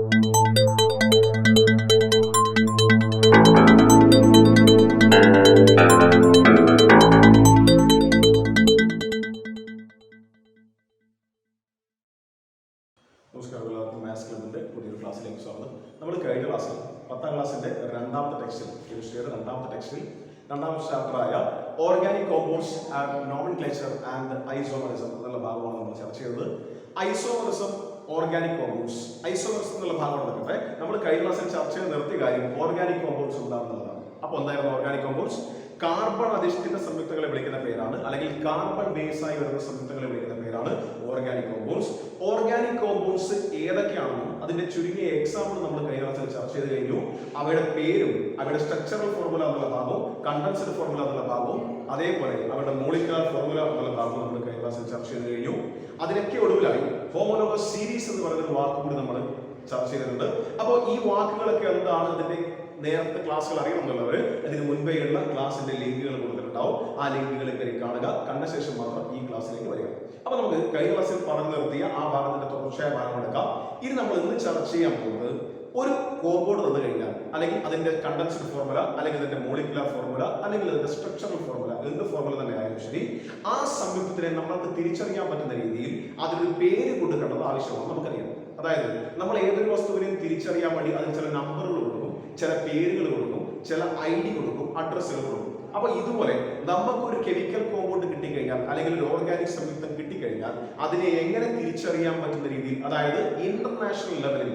നമസ്കാരം, എല്ലാവർക്കും മാത്സ് ക്ലബിന്റെ പുതിയൊരു ക്ലാസ്സിലേക്ക് സ്വാഗതം. നമ്മൾ കഴിഞ്ഞ ക്ലാസ്സിൽ 10ാം ക്ലാസ്സിന്റെ രണ്ടാമത്തെ ടെക്സ്റ്റിൽ കെമിസ്ട്രിയുടെ രണ്ടാമത്തെ ടെക്സ്റ്റിൽ രണ്ടാമത്തെ ചാപ്റ്ററായ organic compounds and nomenclature and isomerism എന്നുള്ള ഭാഗമാണ് നമ്മൾ ചർച്ച ചെയ്തത്. Isomerism, organic compounds. ഐസോമറിസം എന്നുള്ള ഭാഗമാണ് നടക്കട്ടെ. നമ്മൾ കഴിഞ്ഞ ക്ലാസ്സിൽ ചർച്ച ചെയ്ത് നിർത്തിയ കാര്യം ഓർഗാനിക് കോമ്പൗണ്ട്സ് എന്താണെന്നുള്ളതാണ്. അപ്പോൾ എന്തായിരുന്നു ഓർഗാനിക് കോമ്പൗണ്ട്സ്? കാർബൺ അധിഷ്ഠിത സംയുക്തങ്ങളെ വിളിക്കുന്ന പേരാണ്, അല്ലെങ്കിൽ കാർബൺ ബേസ് ആയി വരുന്ന സംയുക്തങ്ങളെ വിളിക്കുന്ന പേരാണ് ഓർഗാനിക് കോമ്പൗണ്ട്സ്. ഓർഗാനിക് കോമ്പൗണ്ട്സ് ഏതൊക്കെയാണെന്നും അതിന്റെ ചുരുങ്ങിയ എക്സാമ്പിൾ നമ്മൾ കഴിഞ്ഞ ക്ലാസ്സിൽ ചർച്ച ചെയ്ത് കഴിഞ്ഞു. അവയുടെ പേരും അവയുടെ സ്ട്രക്ചറൽ ഫോർമുല എന്നുള്ള ഭാഗവും കണ്ടൻസ്ഡ് ഫോർമുല എന്നുള്ള ഭാഗവും അതേപോലെ അവരുടെ മോളിക്കുലർ ഫോർമുല എന്നുള്ള ഭാഗവും നമ്മൾ കഴിഞ്ഞ ക്ലാസ്സിൽ ചർച്ച ചെയ്ത് കഴിഞ്ഞു. അതിനൊക്കെ ഒടുവിലായി ഹോമോലോഗസ് സീരീസ് എന്ന് പറയുന്ന ഒരു വാക്ക് കൂടി നമ്മൾ ചർച്ച ചെയ്തിട്ടുണ്ട്. അപ്പോൾ ഈ വാക്കുകളൊക്കെ എന്താണ്, അതിന്റെ നേരത്തെ ക്ലാസ്സുകൾ അറിയണമെന്നുള്ളവർ അതിന് മുൻപേയുള്ള ക്ലാസ്സിന്റെ ലിങ്കുകൾ കൊടുത്തിട്ടുണ്ടാവും. ആ ലിങ്കുകൾ കയറി കാണുക, കണ്ട ശേഷം മാത്രം ഈ ക്ലാസ്സിലേക്ക് വരിക. അപ്പൊ നമുക്ക് കഴിഞ്ഞ ക്ലാസ്സിൽ പറഞ്ഞു നിർത്തിയ ആ ഭാഗത്തിന്റെ തുടർച്ചയായ ഭാഗം എടുക്കാം. ഇനി നമ്മൾ ഇന്ന് ചർച്ച ചെയ്യാൻ പോകുന്നത് ഒരു കോമ്പൗണ്ട് തന്നു കഴിഞ്ഞാൽ, അല്ലെങ്കിൽ അതിന്റെ കണ്ടൻസ്ഡ് ഫോർമുല, അല്ലെങ്കിൽ അതിന്റെ മോളിക്കുലർ ഫോർമുല, അല്ലെങ്കിൽ അതിന്റെ സ്ട്രക്ചറൽ ഫോർമുല, എന്ത് ഫോർമുല തന്നെ ആയാലും ശരി, ആ സംയുക്തത്തിനെ നമ്മൾക്ക് തിരിച്ചറിയാൻ പറ്റുന്ന രീതിയിൽ അതിനൊരു പേര് കൊടുക്കേണ്ടത് ആവശ്യമാണ്. നമുക്കറിയാം, അതായത് നമ്മൾ ഏതൊരു വസ്തുവിനെയും തിരിച്ചറിയാൻ വേണ്ടി അതിന് ചില നമ്പറുകൾ കൊടുക്കും, ചില പേരുകൾ കൊടുക്കും, ചില ID കൊടുക്കും, അഡ്രസ്സുകൾ കൊടുക്കും. അപ്പൊ ഇതുപോലെ നമുക്കൊരു കെമിക്കൽ കോമ്പൗണ്ട് കിട്ടിക്കഴിഞ്ഞാൽ, അല്ലെങ്കിൽ ഒരു ഓർഗാനിക് സംയുക്തം കിട്ടിക്കഴിഞ്ഞാൽ അതിനെ എങ്ങനെ തിരിച്ചറിയാൻ പറ്റുന്ന രീതിയിൽ, അതായത് ഇന്റർനാഷണൽ ലെവലിൽ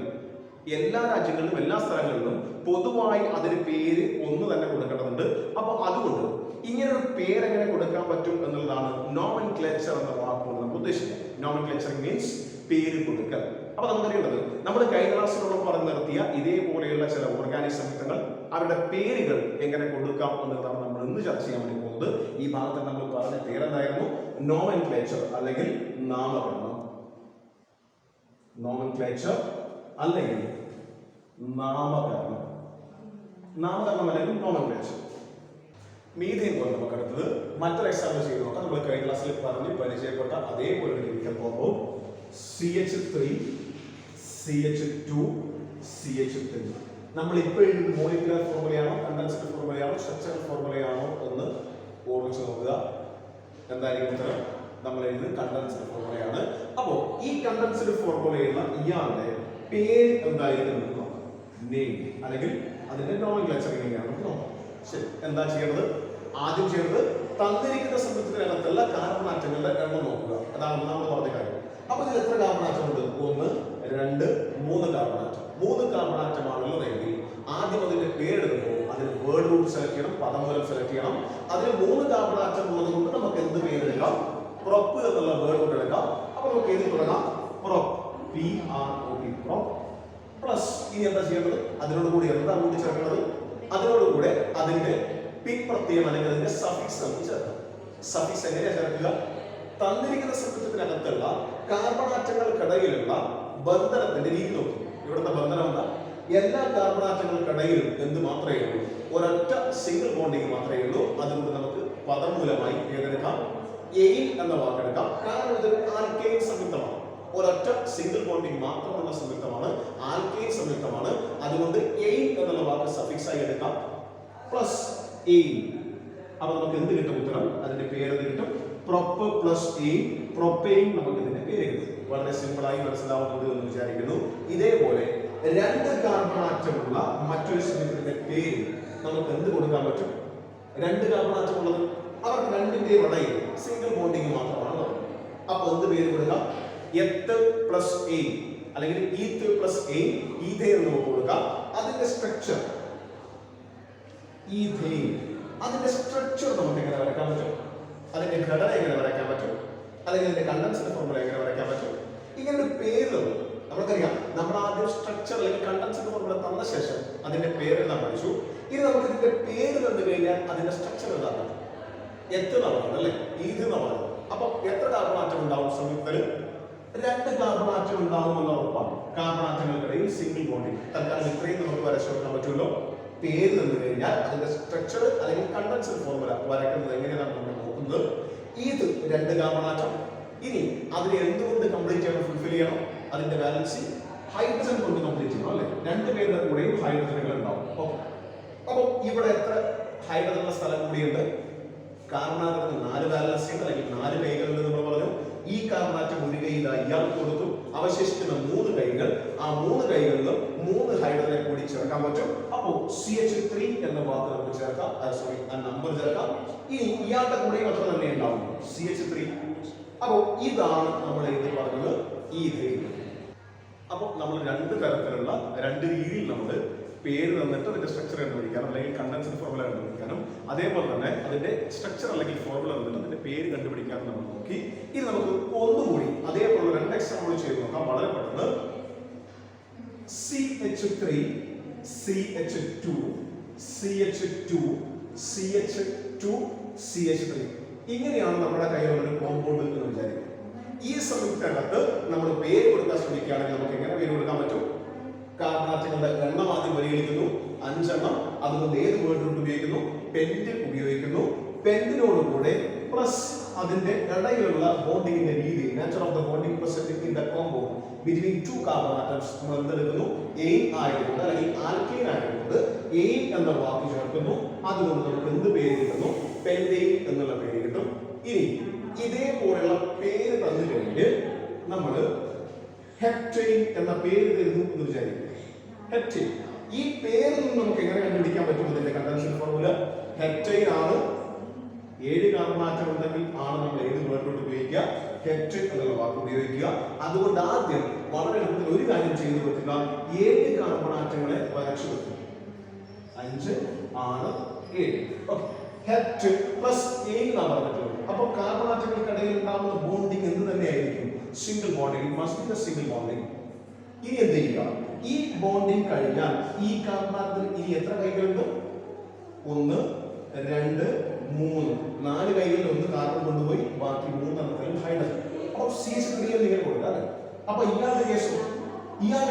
എല്ലാ രാജ്യങ്ങളിലും എല്ലാ സ്ഥലങ്ങളിലും പൊതുവായി അതിന് പേര് ഒന്ന് തന്നെ കൊടുക്കേണ്ടതുണ്ട്. അപ്പൊ അതുകൊണ്ട് ഇങ്ങനെ ഒരു പേര് എങ്ങനെ കൊടുക്കാൻ പറ്റും എന്നുള്ളതാണ് നോമൻക്ലേച്ചർ എന്ന വാക്കുകൊണ്ട് നമ്മൾ ഉദ്ദേശിക്കുന്നത്. നോമൻക്ലേച്ചർ മീൻസ് പേര് കൊടുക്കൽ. അപ്പൊ നമുക്കറിയേണ്ടത്, നമ്മൾ കഴിഞ്ഞ ക്ലാസ്സിലുള്ള പറഞ്ഞു നിർത്തിയ ഇതേപോലെയുള്ള ചില ഓർഗാനിക് സംയുക്തങ്ങൾ അവരുടെ പേരുകൾ എങ്ങനെ കൊടുക്കാം എന്നുള്ളതാണ് നമ്മൾ ഇന്ന് ചർച്ച ചെയ്യാൻ വേണ്ടി പോകുന്നത്. ഈ ഭാഗത്ത് നമ്മൾ പറഞ്ഞ പേരെന്തായിരുന്നു? നോമൻക്ലേച്ചർ അല്ലെങ്കിൽ നാമകരണം. നോമൻക്ലേച്ചർ അല്ലെങ്കിൽ നാമകരണം. നാമകരണം അല്ലെങ്കിൽ നോമൻക്ലേച്ചർ. മീഥേൻ പോലെ നമുക്ക് അടുത്തത് മറ്റൊരു എക്സാമ്പിൾ ചെയ്ത് നോക്കാം. നമ്മൾ കഴിഞ്ഞ ക്ലാസ്സിൽ പറഞ്ഞ് പരിചയപ്പെട്ട അതേപോലെ ഒരു chemical compound CH3 CH2 CH3. നമ്മൾ ഇപ്പോൾ എഴുതുന്നത് മോളിക്കുലർ ഫോർമുലയാണോ, കണ്ടൻസ്ഡ് ഫോർമുലയാണോ, സ്ട്രക്ചറൽ ഫോർമുലയാണോ എന്ന് ഓർമ്മിച്ച് നോക്കുക. എന്തായിരിക്കും ഉത്തരം? നമ്മൾ എഴുതുന്നത് കണ്ടൻസ്ഡ് ഫോർമുലയാണ്. അപ്പോൾ ഈ കണ്ടൻസ്ഡ് ഫോർമുലയുള്ള ഇയാളുടെ പേര് എന്തായിരിക്കും നമുക്ക് നോക്കാം. നെയിം അല്ലെങ്കിൽ അതിന്റെ നോമൻക്ലേച്ചർ എങ്ങനെയാണ് നമുക്ക് നോക്കാം. ശരി, എന്താ ചെയ്യേണ്ടത്? ആദ്യം ചെയ്യേണ്ടത് തന്നിരിക്കുന്ന സംയുക്തത്തിനകത്തുള്ള കാർബൺ ആറ്റങ്ങളുടെ എണ്ണം നോക്കുക. അതാണ് ഒന്നാമത് പറഞ്ഞ കാര്യം. അപ്പൊ ഇതിൽ എത്ര കാർബൺ ആറ്റം ഉണ്ട്? 1, 2, 3 കാർബൺ ആറ്റം. 3 കാർബൺ ആറ്റമാണുള്ളതെങ്കിൽ ആദ്യം അതിന്റെ പേരെടുക്കുമ്പോൾ അതിന് വേർഡ് റൂട്ട് സെലക്ട് ചെയ്യണം, പദമൂലം സെലക്ട് ചെയ്യണം. അതിന് 3 കാർബൺ ആറ്റം ഉള്ളത് കൊണ്ട് നമുക്ക് എന്ത് പേരെടുക്കാം? പ്രൊപ്പ് എന്നുള്ള വേർഡ് റൂട്ട് എടുക്കാം. അപ്പൊ നമുക്ക് ഏത് തുടങ്ങാം? Prop, PROP, prop plus. ഇനി എന്താ ചെയ്യേണ്ടത്? അതിനോട് കൂടി എന്താ കൂട്ടി ചേർക്കുന്നത്? അതിനോടുകൂടെ അതിന്റെ പിൻ പ്രത്യയം അല്ലെങ്കിൽ അതിന്റെ സഫിക്സ് നമുക്ക് ചേർക്കാം. സഫിക്സ് എങ്ങനെയാ ചേർക്കുക? തന്നിരിക്കുന്ന സംയുക്തത്തിനകത്തുള്ള കാർബൺ ആറ്റങ്ങൾക്കിടയിലുള്ള ബന്ധനത്തിന്റെ രീതി നോക്കി. ഇവിടുത്തെ ബന്ധനം എന്താ? എല്ലാ കാർബൺ ആറ്റങ്ങൾക്കിടയിലും എന്ത് മാത്രമേ ഉള്ളൂ? ഒരൊറ്റ സിംഗിൾ ബോണ്ടിങ് മാത്രമേ ഉള്ളൂ. അതുകൊണ്ട് നമുക്ക് പദമൂലമായി ഏതെടുക്കാം? എയിൽ എന്ന വാക്കെടുക്കാം. കാരണം ഇതൊരു ആൽക്കൈൻ സംയുക്തമാണ്. ഒരൊറ്റ സിംഗിൾ ബോണ്ടിങ് മാത്രമുള്ള സംയുക്തമാണ്, ആൽക്കൈൻ സംയുക്തമാണ്. അതുകൊണ്ട് എയിൽ എന്നുള്ള വാക്ക് സഫിക്സ് ആയി എടുക്കാം, പ്ലസ് എയിൽ. അപ്പൊ നമുക്ക് എന്ത് കിട്ടും? ഉത്തരം അതിന്റെ പേര് എന്ത് കിട്ടും? പ്രൊപ്പ് പ്ലസ് എയിൽ, പ്രൊപ്പെയിൻ. നമുക്ക് ഇതിന്റെ പേര് കിട്ടും. വളരെ സിമ്പിൾ ആയി മനസ്സിലാവുന്നത് എന്ന് വിചാരിക്കുന്നു. ഇതേപോലെ 2 കാർബൺ ആറ്റമുള്ള മറ്റൊരു സംയുക്തത്തിന്റെ പേര് നമുക്ക് എന്ത് കൊടുക്കാൻ പറ്റും? 2 കാർബൺ ആറ്റം ഉള്ളത്, അവർക്ക് രണ്ടിന്റെയും ഇടയിൽ സിംഗിൾ ബോണ്ടിങ് മാത്രമാണ്. അപ്പൊ എന്ത് പേര് കൊടുക്കാം? എത്ത് പ്ലസ് എ അല്ലെങ്കിൽ ഈത്ത് പ്ലസ് എ, ഈഥെയ്ൻ എന്ന് നമുക്ക് കൊടുക്കാം. അതിന്റെ സ്ട്രക്ചർ ഈഥെയ്ൻ. അതിന്റെ സ്ട്രക്ചർ നമുക്ക് എങ്ങനെ വരയ്ക്കാൻ പറ്റും? അതിന്റെ ഘടന എങ്ങനെ വരയ്ക്കാൻ പറ്റും? അല്ലെങ്കിൽ അതിന്റെ കണ്ടൻസ്ഡ് ഫോർമുല എങ്ങനെ വരയ്ക്കാൻ പറ്റും? ഇങ്ങനെ ഒരു പേര് നമുക്കറിയാം. നമ്മൾ ആദ്യം സ്ട്രക്ചർ അല്ലെങ്കിൽ കണ്ടൻസ്ഡ് ഫോർമുല തന്ന ശേഷം അതിന്റെ പേര് എഴുതാൻ പഠിച്ചു. ഇനി നമുക്ക് ഇതിന്റെ പേര് തന്നു കഴിഞ്ഞാൽ അതിന്റെ സ്ട്രക്ചർ എഴുതാൻ പറ്റും. എത്ത് നമ്മൾ അല്ലേ, ഈത് നമ്മൾ. അപ്പൊ എത്ര കാർബൺ ആറ്റം ഉണ്ടാവും സംയുക്തത്തിൽ? 2 കാർബൺ ആറ്റം ഉണ്ടാകുമെന്ന ഉറപ്പാണ്. കാർബൺ ആറ്റങ്ങൾക്കിടയിൽ സിംഗിൾ ബോണ്ടിങ്. തൽക്കാലം ഇത്രയും നമുക്ക് വരച്ചു വെക്കാൻ പറ്റുമല്ലോ. പേര് തന്നു കഴിഞ്ഞാൽ അതിന്റെ സ്ട്രക്ചർ അല്ലെങ്കിൽ കണ്ടൻസ്ഡ് ഫോർമുല വരയ്ക്കുന്നത് എങ്ങനെയാണ് നമ്മൾ നോക്കുന്നത്. ഇത് 2 കാർബൺ ആറ്റം. ഇനി അതിനെ എന്തുകൊണ്ട് കംപ്ലീറ്റ് ചെയ്യണം, ഫുൾഫിൽ ചെയ്യണം? അതിന്റെ വാലൻസി ഹൈഡ്രജൻ കൊണ്ട് കംപ്ലീറ്റ് ചെയ്യണം അല്ലേ? രണ്ടുപേരുടെ കൂടെയും ഹൈഡ്രജനുകൾ ഉണ്ടാവും. ഓക്കെ, അപ്പോൾ ഇവിടെ എത്ര ഹൈഡ്രജനുള്ള സ്ഥലം കൂടിയുണ്ട്? കാർബണാറ്റത്തിന് 4 ബാലൻസ് ഉണ്ട്, അല്ലെങ്കിൽ 4 കൈകളുണ്ട് നമ്മൾ പറഞ്ഞു. ഈ കാർബണാറ്റം ഒരു കൈയിൽ ഇയാൾക്ക് കൊടുത്തു, അവശേഷിക്കുന്ന 3 കൈകൾ, ആ 3 കൈകളിലും 3 ഹൈഡ്രജനെ കൂടി ചേർക്കാൻ പറ്റും. അപ്പോൾ CH3 എന്ന വാക്ക് നമുക്ക് ചേർക്കാം, സോറി ആ നമ്പർ ചേർക്കാം. ഇനി ഇയാളുടെ കൂടെയും അത്ര തന്നെ ഉണ്ടാവും, CH3. അപ്പോൾ ഇതാണ് നമ്മൾ ഇത് പറഞ്ഞത് ഈഥെയ്ൻ. അപ്പോൾ നമ്മൾ 2 തരത്തിലുള്ള 2 രീതിയിൽ നമ്മൾ പേര് തന്നിട്ട് അതിന്റെ സ്ട്രക്ചർ കണ്ടുപിടിക്കാനും അല്ലെങ്കിൽ കണ്ടൻസ്ഡ് ഫോർമുല കണ്ടുപിടിക്കാനും അതേപോലെ തന്നെ അതിന്റെ സ്ട്രക്ചർ അല്ലെങ്കിൽ ഫോർമുല തന്നിട്ട് അതിന്റെ പേര് കണ്ടുപിടിക്കാനും നമ്മൾ നോക്കി. ഇനി നമുക്ക് ഒന്നുകൂടി അതേപോലെ 2 എക്സാമ്പിൾ ചെയ്ത് നോക്കാം വളരെ പെട്ടെന്ന്. CH3 CH2 CH2 CH2 CH3 ഇങ്ങനെയാണ് നമ്മുടെ കയ്യിലുള്ള ഒരു കോമ്പൗണ്ട് എന്ന് വിചാരിക്കും. ഈ സമയത്തിനകത്ത് നമ്മൾ പേര് കൊടുക്കാൻ ശ്രമിക്കുകയാണെങ്കിൽ നമുക്ക് എങ്ങനെ പേര് കൊടുക്കാൻ പറ്റും? കാർബണാറ്റങ്ങളുടെ എണ്ണം ആദ്യം പരിഗണിക്കുന്നു, 5 എണ്ണം. അതുകൊണ്ട് ഏത് വേർഡ് റൂട്ട് ഉപയോഗിക്കുന്നു? പെന്റ് ഉപയോഗിക്കുന്നു. പെന്റിനോടുകൂടെ പ്ലസ് അതിന്റെ ഇടയിലുള്ള ബോണ്ടിങ്ങിന്റെ രീതി, nature of the bonding present in the compound between 2 carbon atoms നമ്മൾ എന്തെടുക്കുന്നു? എയിൻ ആയതുകൊണ്ട് അല്ലെങ്കിൽ ആൽക്കൈൻ ആയതുകൊണ്ട് എയിൻ എന്ന വാക്ക് ചേർക്കുന്നു. അതുകൊണ്ട് നമുക്ക് എന്ത് പേര് കിട്ടുന്നു? പെന്റെയിൻ എന്നുള്ള പേര് കിട്ടും. ഇനി ഇതേപോലെയുള്ള പേര് തന്നു കഴിഞ്ഞ് നമ്മൾ ഹെപ്റ്റെയിൻ എന്ന പേര് തരുന്നു എന്ന് വിചാരിക്കും. ഹെപ്റ്റെയിൻ, ഈ പേരിൽ നിന്ന് നമുക്ക് എങ്ങനെ കണ്ടുപിടിക്കാൻ പറ്റും? ഇതിന്റെ കണ്ടൻഷൻ ഫോർമുല ഹെപ്റ്റെയിൻ ആണ്. 7 കാർബണാറ്റം ഉണ്ടെങ്കിൽ ആണ് നമ്മൾ ഏത് വേർഡ് റൂട്ട് ഉപയോഗിക്കുക? ഹെപ്റ്റെയിൻ എന്നുള്ള വാക്ക് ഉപയോഗിക്കുക. അതുകൊണ്ട് ആദ്യം വളരെ എളുപ്പത്തിൽ ഒരു കാര്യം ചെയ്തു വെക്കുക, 7 കാർബണാറ്റങ്ങളെ വരച്ചു വെക്കുക. 5 ആണ് 7. ഓക്കെ, ഹെപ്റ്റെയിൻ പ്ലസ് എയിൻ എന്നാണ് പറഞ്ഞിട്ടുള്ളത്. അപ്പോൾ കാർബണാറ്റങ്ങൾക്കിടയിൽ ഉണ്ടാകുന്ന ബോണ്ടിങ് എന്ത് തന്നെയായിരിക്കും? Single bonding. It must be A single bonding. ഇനി എന്ത് ചെയ്യുക? ഈ ബോണ്ടിങ് കഴിഞ്ഞാൽ ഈ കാർബണാറ്റത്തിൽ ഇനി എത്ര കൈകളുണ്ട്? 1 2 3 4 കൈകളിൽ 1 കാർബൺ കൊണ്ടുപോയി ബാക്കി 3 എണ്ണത്തിലും ഹൈഡ്രജൻ. അപ്പോൾ CH3 എന്നിങ്ങനെ കൊടുക്കാം. അപ്പൊ ഇയാളുടെ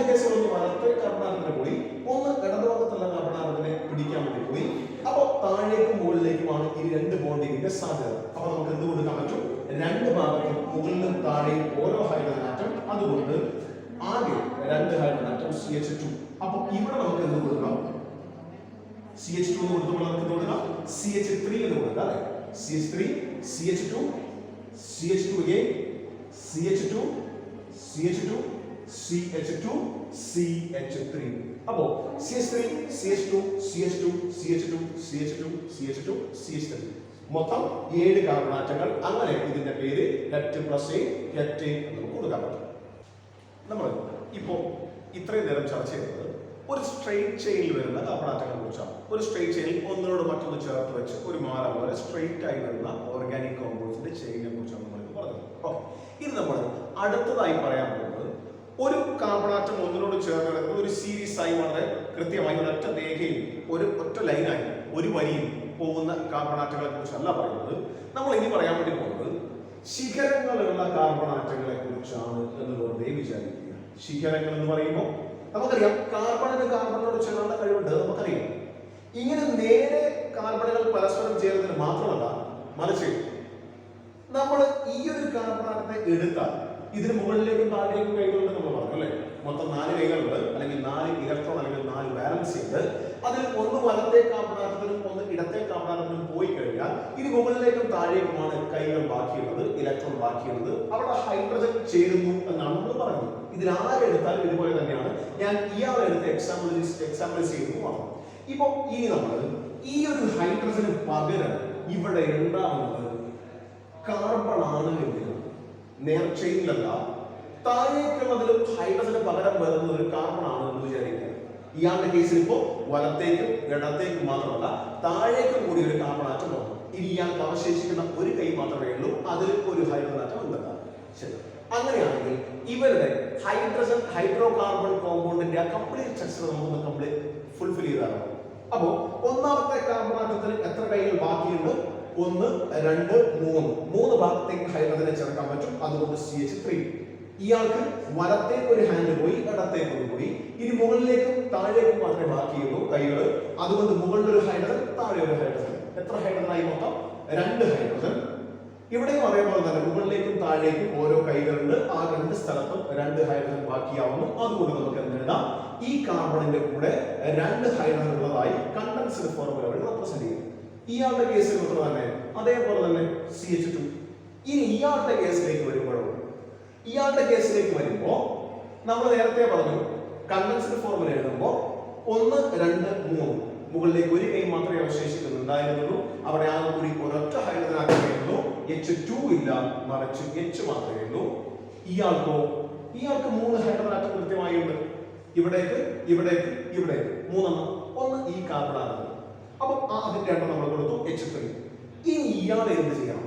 കേസ് ഒന്ന് വലത്തെ കാർബണാറ്റത്തിന് പോയി, ഒന്ന് ഇടതുഭാഗത്തുള്ള കാർബണാറ്റത്തിനെ പിടിക്കാൻ വേണ്ടി പോയി. അപ്പോൾ താഴേക്കും മുകളിലേക്കുമാണ് ഈ 2 ബോണ്ടിങ്ങിന്റെ സാധ്യത. അപ്പൊ നമുക്ക് എന്ത് കൊടുക്കാൻ പറ്റും? 2 ഭാഗത്തും മുകളിലും താഴെയും ഓരോ ഹൈഡ്രജൻ ആറ്റം. അതുകൊണ്ട് ആദ്യം 2 ഹൈഡ്രജൻ ആറ്റം CH2. അപ്പൊ ഇവിടെ നമുക്ക് എന്ത് കൊടുക്കാം? CH2 എന്ന് കൊടുക്കുമ്പോൾ നമുക്ക് എന്ത് കൊടുക്കാം? CH3 എന്ന് കൊടുക്കാം അല്ലേ? CH3 CH2 CH2 again CH2 CH2 CH2 CH3. അപ്പോൾ CH3 CH2 CH2 CH2 CH2 CH2 CH3 മൊത്തം 7 കാർബണാറ്റങ്ങൾ. അങ്ങനെ ഇതിന്റെ പേര് ഹെപ്റ്റ് പ്ലസ് എ ഹെപ്റ്റെയിൻ എന്ന് കൊടുക്കാൻ പറ്റും. നമ്മൾ ഇപ്പോൾ ഇത്രയും നേരം ചർച്ച ചെയ്തത് ഒരു സ്ട്രെയിറ്റ് ചെയിനിൽ വരുന്ന കാർബണാറ്റങ്ങളെ കുറിച്ചാണ്. ഒരു സ്ട്രെയിറ്റ് ചെയിനിൽ ഒന്നിനോട് മറ്റൊന്ന് ചേർത്ത് വെച്ച് ഒരു മാല പോലെ സ്ട്രെയിറ്റ് ആയി വരുന്ന ഓർഗാനിക് കോമ്പൗണ്ട്സിന്റെ ചെയിനെ കുറിച്ചാണ് നമ്മളിത് പറഞ്ഞത്. ഓക്കെ, ഇത് നമ്മൾ അടുത്തതായി പറയാൻ പോകുന്നത് ഒരു കാർബണാറ്റം ഒന്നിനോട് ചേർന്ന് കിടക്കുന്ന ഒരു സീരീസ് ആയി വളരെ കൃത്യമായി ഒരൊറ്റ രേഖയിൽ ഒറ്റ ലൈനായി ഒരു വരിയിൽ പോകുന്ന കാർബണാറ്റങ്ങളെ കുറിച്ചല്ല പറയുന്നത്. നമ്മൾ ഇനി പറയാൻ വേണ്ടി പോകുന്നത് ശിഖരങ്ങളുള്ള കാർബണാറ്റങ്ങളെ കുറിച്ചാണ് എന്ന് വെറുതെ വിചാരിക്കുക. ശിഖരങ്ങൾ എന്ന് പറയുമ്പോൾ നമുക്കറിയാം കാർബണിനോട് ചേർന്ന കഴിവുണ്ട്, നമുക്കറിയാം. ഇങ്ങനെ നേരെ കാർബണുകൾ പരസ്പരം ചേരുന്നതിന് മാത്രമല്ല, മറിച്ച് നമ്മൾ ഈ ഒരു കാർബണാറ്റത്തെ എടുത്താൽ ഇതിന് മുകളിലേക്കും താഴേക്കും കൈകളുണ്ട് നമ്മൾ പറഞ്ഞു അല്ലേ? മൊത്തം 4 കൈകളുണ്ട്, അല്ലെങ്കിൽ 4 ഇലക്ട്രോൺ അല്ലെങ്കിൽ 4 വാലൻസി ഉണ്ട്. അതിൽ ഒന്ന് വലത്തെ കാർബണാറ്റത്തിനും ഒന്ന് ഇടത്തെ കാർബണാറ്റത്തിനും പോയി കഴിഞ്ഞാൽ ഇനി മുകളിലേക്കും താഴേക്കുമാണ് കൈകൾ ബാക്കിയുള്ളത്, ഇലക്ട്രോൺ ബാക്കിയുള്ളത്. അവിടെ ഹൈഡ്രജൻ ചേരുന്നു എന്നാണ് നമ്മൾ പറയുന്നത്. ഇതിൽ ആരെടുത്താലും ഇതുപോലെ തന്നെയാണ്. ഞാൻ ഇയാളെടുത്ത് എക്സാമ്പിൾ ചെയ്യുന്നു. ഇപ്പൊ ഇനി നമ്മൾ ഈ ഒരു ഹൈഡ്രജന് പകരം ഇവിടെ ഉണ്ടാവുന്നത് കാർബൺ ആണ് എങ്കിൽ നേർച്ചയിലല്ല, താഴേക്കുള്ളതിലും ഹൈഡ്രജന് പകരം വരുന്നത് ഒരു കാർബൺ ആണ് എന്ന് വിചാരിക്കുക. ഇയാളുടെ കേസിൽ ഇപ്പോ വലത്തേക്കും ഇടത്തേക്കും മാത്രമല്ല താഴേക്കും കൂടി ഒരു കാർബൺ ആറ്റം വന്നു. ഇനി ഇയാൾക്ക് അവശേഷിക്കുന്ന ഒരു കൈ മാത്രമേ ഉള്ളൂ, അതിൽ ഒരു ഹൈഡ്രജൻ ആറ്റം ഉണ്ടാക്കാം. ശരി, അങ്ങനെയാണെങ്കിൽ ഇവരുടെ ഹൈഡ്രോ കാർബൺ കോമ്പൗണ്ടിന്റെ കംപ്ലീറ്റ് സ്ട്രക്ചർ നമുക്ക് കംപ്ലീറ്റ് ഫുൾഫിൽ ചെയ്താണ്. അപ്പോ ഒന്നാമത്തെ കാർബൺ ആറ്റത്തിന് എത്ര കൈകൾ ബാക്കിയുണ്ട്? 1 2 3 ഭാഗത്തേക്ക് ഹൈഡ്രജനെ ചേർക്കാൻ പറ്റും. അതുകൊണ്ട് CH3. ഇയാൾക്ക് വലത്തേക്ക് ഒരു ഹാൻഡ് പോയി, ഇടത്തേക്ക് പോയി. ഇനി മുകളിലേക്കും താഴേക്കും മാത്രമേ ബാക്കിയുള്ളൂ കൈകൾ. അതുകൊണ്ട് മുകളിൽ ഒരു ഹൈഡ്രജൻ, താഴെ ഒരു ഹൈഡ്രജൻ. എത്ര ഹൈഡ്രജൻ ആയി? മൊത്തം 2 ഹൈഡ്രജൻ. ഇവിടെയും അതേപോലെ തന്നെ മുകളിലേക്കും താഴേക്കും ഓരോ കൈകളുണ്ട്. ആ രണ്ട് സ്ഥലത്തും രണ്ട് ഹൈഡ്രജൻ ബാക്കിയാവുന്നു. അതുകൊണ്ട് നമുക്ക് എന്തെഴുതാം? ഈ കാർബണിന്റെ കൂടെ രണ്ട് ഹൈഡ്രജൻ ഉള്ളതായി കണ്ടൻസ്ഡ് ഫോർമുല വഴി റെപ്രസെന്റ് ചെയ്യും. ഇയാളുടെ കേസിൽ തന്നെ അതേപോലെ തന്നെ CH2. ഇനി ഇയാളുടെ കേസിലേക്ക് വരുമ്പോൾ നമ്മൾ നേരത്തെ പറഞ്ഞു കണ്ടൻസ്ഡ് ഫോർമുല എഴുതുമ്പോൾ 1 2 3 മുകളിലേക്ക് ഒരു കൈ മാത്രമേ അവശേഷിക്കുന്നുണ്ടായിരുന്നുള്ളൂ. അവിടെ ആ കൂടി ഒരൊറ്റ ഹൈഡ്രജൻ ആക്കിയിരുന്നു. H2 ഇല്ല, മറിച്ച് H മാത്രമേ ഉള്ളൂ. ഇയാൾക്ക് 3 ഹൈഡ്രജൻ ആറ്റം കൃത്യമായി ഉണ്ട്. ഇവിടേക്ക് മൂന്നെണ്ണം. ഒന്ന് ഈ കാർബണാണ്. അപ്പൊ അതിന്റെ എണ്ണം നമ്മൾ കൊടുത്തു H3. ഇനി ഇയാൾ എന്ത് ചെയ്യണം?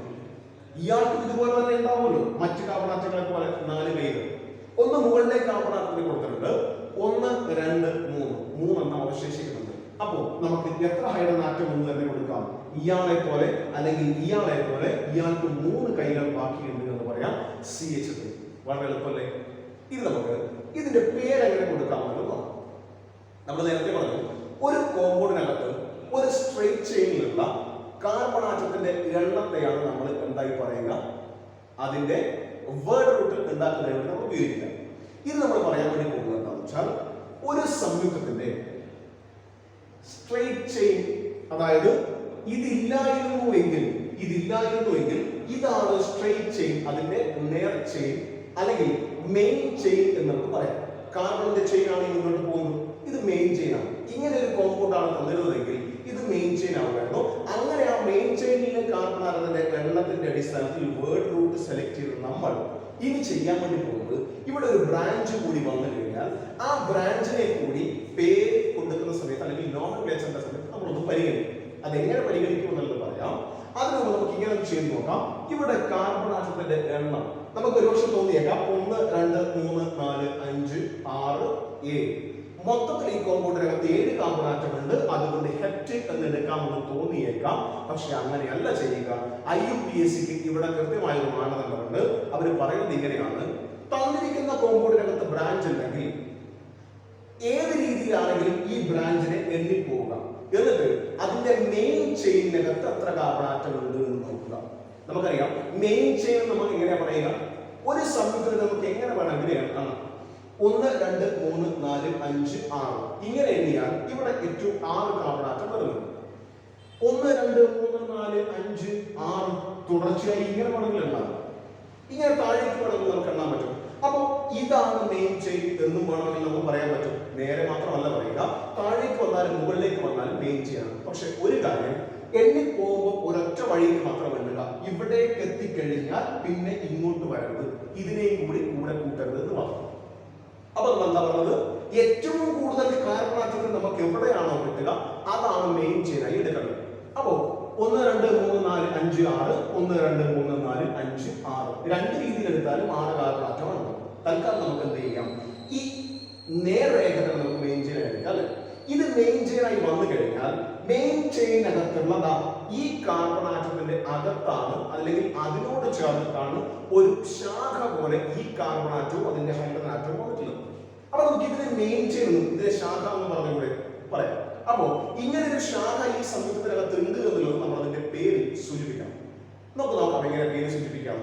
ഇയാൾക്ക് ഇതുപോലെ തന്നെ ഉണ്ടാവുമല്ലോ മറ്റു കാർബണാറ്റങ്ങളെ പോലെ 4 കൈകൾ. ഒന്ന് മുകളിലേക്ക് കാർബണാറ്റത്തിന് കൊടുത്തിട്ടുണ്ട്. 1 2 3 മൂന്നെണ്ണം അവശേഷിക്കുന്നുണ്ട്. അപ്പോ നമുക്ക് എത്ര ഹൈഡ്രജൻ ആറ്റം എന്ന് തന്നെ കൊടുക്കാം? ഇയാളെ പോലെ അല്ലെങ്കിൽ ഇയാൾക്ക് 3 കൈകൾ ബാക്കിയുണ്ട് എന്ന് പറയാം. CH3. വളരെ എളുപ്പമല്ലേ? ഇത് നമുക്ക് ഇതിന്റെ പേര് എങ്ങനെ കൊടുക്കാമെന്ന് നോക്കാം. നമ്മൾ നേരത്തെ പറഞ്ഞു ഒരു കോമ്പൗണ്ടിനകത്ത് ഒരു സ്ട്രെയിറ്റ് ചെയിനിലുള്ള കാർബൺ ആറ്റത്തിന്റെ എണ്ണത്തെയാണ് നമ്മൾ എന്തായി പറയുക? അതിന്റെ വേർഡ് റൂട്ട് ഉണ്ടാക്കുന്നതിന് വേണ്ടി നമ്മൾ ഉപയോഗിക്കുക. ഇത് നമ്മൾ പറയാൻ വേണ്ടി പോകുന്നത് എന്താണെന്ന് വെച്ചാൽ ഒരു സംയുക്തത്തിന്റെ സ്ട്രെയിറ്റ് ചെയിൻ, അതായത് ഇതില്ലായിരുന്നുവെങ്കിൽ ഇതാണ് സ്ട്രെയിറ്റ് ചെയിൻ, അതിന്റെ നേർ ചെയിൻ അല്ലെങ്കിൽ മെയിൻ ചെയിൻ എന്ന് നമുക്ക് പറയാം. കാർബണിന്റെ ചെയിൻ ആണ് മുന്നോട്ട് പോകുന്നത്. ഇത് മെയിൻ ചെയിൻ ആണ്. ഇങ്ങനെ ഒരു കോമ്പൗണ്ട് ആണ് തന്നിരുന്നതെങ്കിൽ ഇത് മെയിൻ ചെയിൻ ആവുമായിരുന്നു. അങ്ങനെ ആ മെയിൻ ചെയിനിലെ കാർബൺ ആറ്റത്തിന്റെ എണ്ണത്തിന്റെ അടിസ്ഥാനത്തിൽ വേർഡ് റൂട്ട് സെലക്ട് ചെയ്ത് നമ്മൾ ഇനി ചെയ്യാൻ വേണ്ടി പോകുന്നത് ഇവിടെ ഒരു ബ്രാഞ്ച് കൂടി വന്നു കഴിഞ്ഞാൽ ആ ബ്രാഞ്ചിനെ കൂടി പേര് കൊടുക്കുന്ന സമയത്ത് അല്ലെങ്കിൽ നോമെൻക്ലേച്ചറിന്റെ സമയത്ത് നമ്മളൊന്ന് പരിഗണിക്കും. അതെങ്ങനെ പരിഗണിക്കും എന്നുള്ളത് പറയാം. അതിന് മുമ്പ് നമുക്ക് ഇങ്ങനെ ചെയ്ത് നോക്കാം. ഇവിടെ കാർബൺ ആറ്റത്തിന്റെ എണ്ണം നമുക്ക് ഒരുപക്ഷെ തോന്നിയേക്കാം 1 2 3 4 5 6 7. മൊത്തത്തിൽ ഈ കോമ്പൗണ്ടിനകത്ത് 7 കാർബൺ ആറ്റം ഉണ്ട്. അതുകൊണ്ട് ഹെപ്റ്റേറ്റ് എന്ന് എടുക്കാമെന്ന് തോന്നിയേക്കാം. പക്ഷെ അങ്ങനെയല്ല ചെയ്യുക. IUPACക്ക് ഇവിടെ കൃത്യമായ ഒരു മാനദണ്ഡമുണ്ട്. അവർ പറയുന്നത് ഇങ്ങനെയാണ്: തന്നിരിക്കുന്ന കോമ്പൗണ്ടിനകത്ത് ബ്രാഞ്ച് ഉണ്ടെങ്കിൽ ഏത് രീതിയിലാണെങ്കിലും ഈ ബ്രാഞ്ചിനെ എണ്ണിപ്പോവുക. എന്നിട്ട് അതിന്റെ മെയിൻ ചെയിനകത്ത് എത്ര കാർബൺ ആറ്റം ഉണ്ട് എന്ന് നോക്കുക. നമുക്കറിയാം മെയിൻ ചെയിൻ നമുക്ക് എങ്ങനെയാ പറയുക? ഒരു സംയുക്തത്തിൽ നമുക്ക് എങ്ങനെ വേണമെങ്കിൽ എണ്ണണം. 1 2 3 4 5 6 ഇങ്ങനെ എണ്ണിയാൽ ഇവിടെ ഏറ്റവും 6 കാർബൺ ആറ്റം വരുന്നു. 1 2 3 4 5 6 തുടർച്ചയായി ഇങ്ങനെ വേണമെങ്കിൽ എണ്ണാം. ഇങ്ങനെ താഴേക്ക് വേണമെങ്കിൽ നമുക്ക് എണ്ണാൻ പറ്റും. അപ്പൊ ഇതാണ് മെയിൻ ചെയിൻ എന്നും വേണമെങ്കിൽ നമുക്ക് പറയാൻ പറ്റും. നേരെ മാത്രമല്ല പറയുക, താഴേക്ക് വന്നാലും മുകളിലേക്ക് വന്നാലും മെയിൻ ചെയിൻ ആണ്. പക്ഷെ ഒരു കാര്യം, എണ്ണി പോകുമ്പോൾ ഒരൊറ്റ വഴിയിൽ മാത്രം എണ്ണുക. ഇവിടേക്ക് എത്തിക്കഴിഞ്ഞാൽ പിന്നെ ഇങ്ങോട്ട് വരരുത്, ഇതിനെയും കൂടി കൂടെ കൂട്ടരുത് എന്ന് പറഞ്ഞു. അപ്പൊ നമ്മൾ എന്താ പറഞ്ഞത്? ഏറ്റവും കൂടുതൽ കാർബൺ ആറ്റത്തിൽ നമുക്ക് എവിടെയാണോ കിട്ടുക അതാണ് മെയിൻ ചെയിനായി എടുക്കേണ്ടത്. അപ്പോ 1 2 3 4 5 6 1 2 3 4 5 6 രണ്ട് രീതിയിൽ എടുത്താലും 6 കാർബൺ ആറ്റമാണ്. തൽക്കാലം നമുക്ക് എന്ത് ചെയ്യാം? ഈ നേർരേഖകൾ നമുക്ക് മെയിൻ ചെയിൻ എടുക്കാം അല്ലെ? ഇത് മെയിൻ ചെയിനായി വന്നു കഴിഞ്ഞാൽ മെയിൻ ചെയിനകത്തുള്ള ഈ കാർബൺ ആറ്റത്തിന്റെ അകത്താണ് അല്ലെങ്കിൽ അതിനോട് ചേർന്നിട്ടാണ് ഒരു ശാഖ പോലെ ഈ കാർബൺ ആറ്റവും അതിന്റെ ഹൈഡ്രജൻ ആറ്റവും വന്നിട്ടുള്ളത്. അപ്പൊ നമുക്ക് ഇതിന്റെ മെയിൻ ചെയിൻ ഇതിന്റെ ശാഖ എന്ന് പറഞ്ഞുകൂടെ പറയാം. അപ്പോ ഇങ്ങനെ ഒരു ശാഖ ഈ സംയുക്തത്തിനകത്ത് ഉണ്ട് എന്നുള്ളത് നമ്മൾ അതിന്റെ പേര് സൂചിപ്പിക്കണം. നമുക്ക് നോക്കാം എങ്ങനെ പേര് സൂചിപ്പിക്കാം.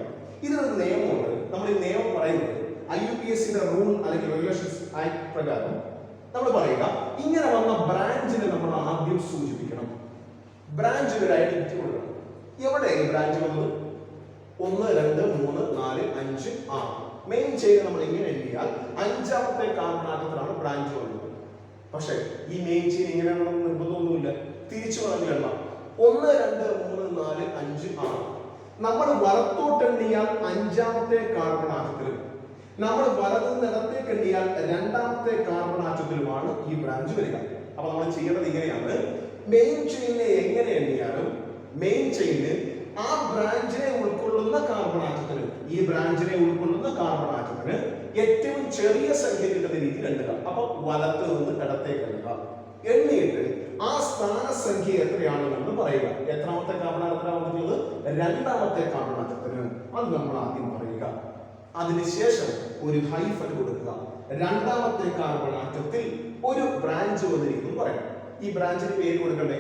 ഇതിനൊരു നിയമമുണ്ട്. നമ്മൾ ഈ നിയമം പറയുന്നത് IUPACന്റെ റൂൾ അല്ലെങ്കിൽ റെഗുലേഷൻസ് ആക്ട് പ്രകാരം നമ്മൾ പറയുക, ഇങ്ങനെ വന്ന ബ്രാഞ്ചിനെ നമ്മൾ ആദ്യം സൂചിപ്പിക്കണം. ബ്രാഞ്ചിന് ഒരു ഐഡന്റിറ്റി കൊടുക്കണം. എവിടെ ഈ ബ്രാഞ്ച് വന്നത്? 1 2 3 4 5 6 മെയിൻ ചെയിൻ നമ്മൾ ഇങ്ങനെ എണ്ണിയാൽ 5ാമത്തെ കാർബൺ ആറ്റത്തിലാണ് ബ്രാഞ്ച് വന്നത്. പക്ഷെ ഈ മെയിൻ ചെയിൻ ഇങ്ങനെയാണെന്ന് നിർബന്ധമൊന്നുമില്ല, തിരിച്ചു വേണമെങ്കിൽ എണ്ണാം. 1 2 3 4 5 6 നമ്മൾ വലത്തോട്ട് എണ്ണിയാൽ 5ാമത്തെ കാർബൺ ആറ്റത്തിലും നമ്മൾ വലതുനിടത്തേക്ക് എണ്ണിയാൽ 2ാമത്തെ കാർബൺ ആറ്റത്തിലുമാണ് ഈ ബ്രാഞ്ച് വരിക. അപ്പൊ നമ്മൾ ചെയ്യേണ്ടത് ഇങ്ങനെയാണ്: മെയിൻ ചെയിനെ എങ്ങനെ എണ്ണിയാലും മെയിൻ ചെയിന് ആ ബ്രാഞ്ചിനെ ഉൾക്കൊള്ളുന്ന കാർബൺ ആറ്റത്തിന് ഏറ്റവും ചെറിയ സംഖ്യ കിട്ടുന്ന രീതിയിൽ എണ്ണുക. അപ്പൊ വലത്ത് നിന്ന് ഇടത്തേക്ക് എണ്ണുക. എണ്ണിയിട്ട് ആ സ്ഥാനസംഖ്യ എത്രയാണെന്ന് പറയുക. എത്രാമത്തെ കാർബൺ ആറ്റത്തിനാണ് വന്നിട്ടുള്ളത്? 2ാമത്തെ കാർബൺ ആറ്റത്തിന്. അത് നമ്മൾ ആദ്യം പറയുക. അതിനുശേഷം ഒരു ഹൈഫൻ കൊടുക്കുക. 2ാമത്തെ കാർബൺ ആറ്റത്തിൽ ഒരു ബ്രാഞ്ച് വന്നിരിക്കുന്നു പറയാം. ഈ ബ്രാഞ്ചിന് പേര് കൊടുക്കണ്ടേ?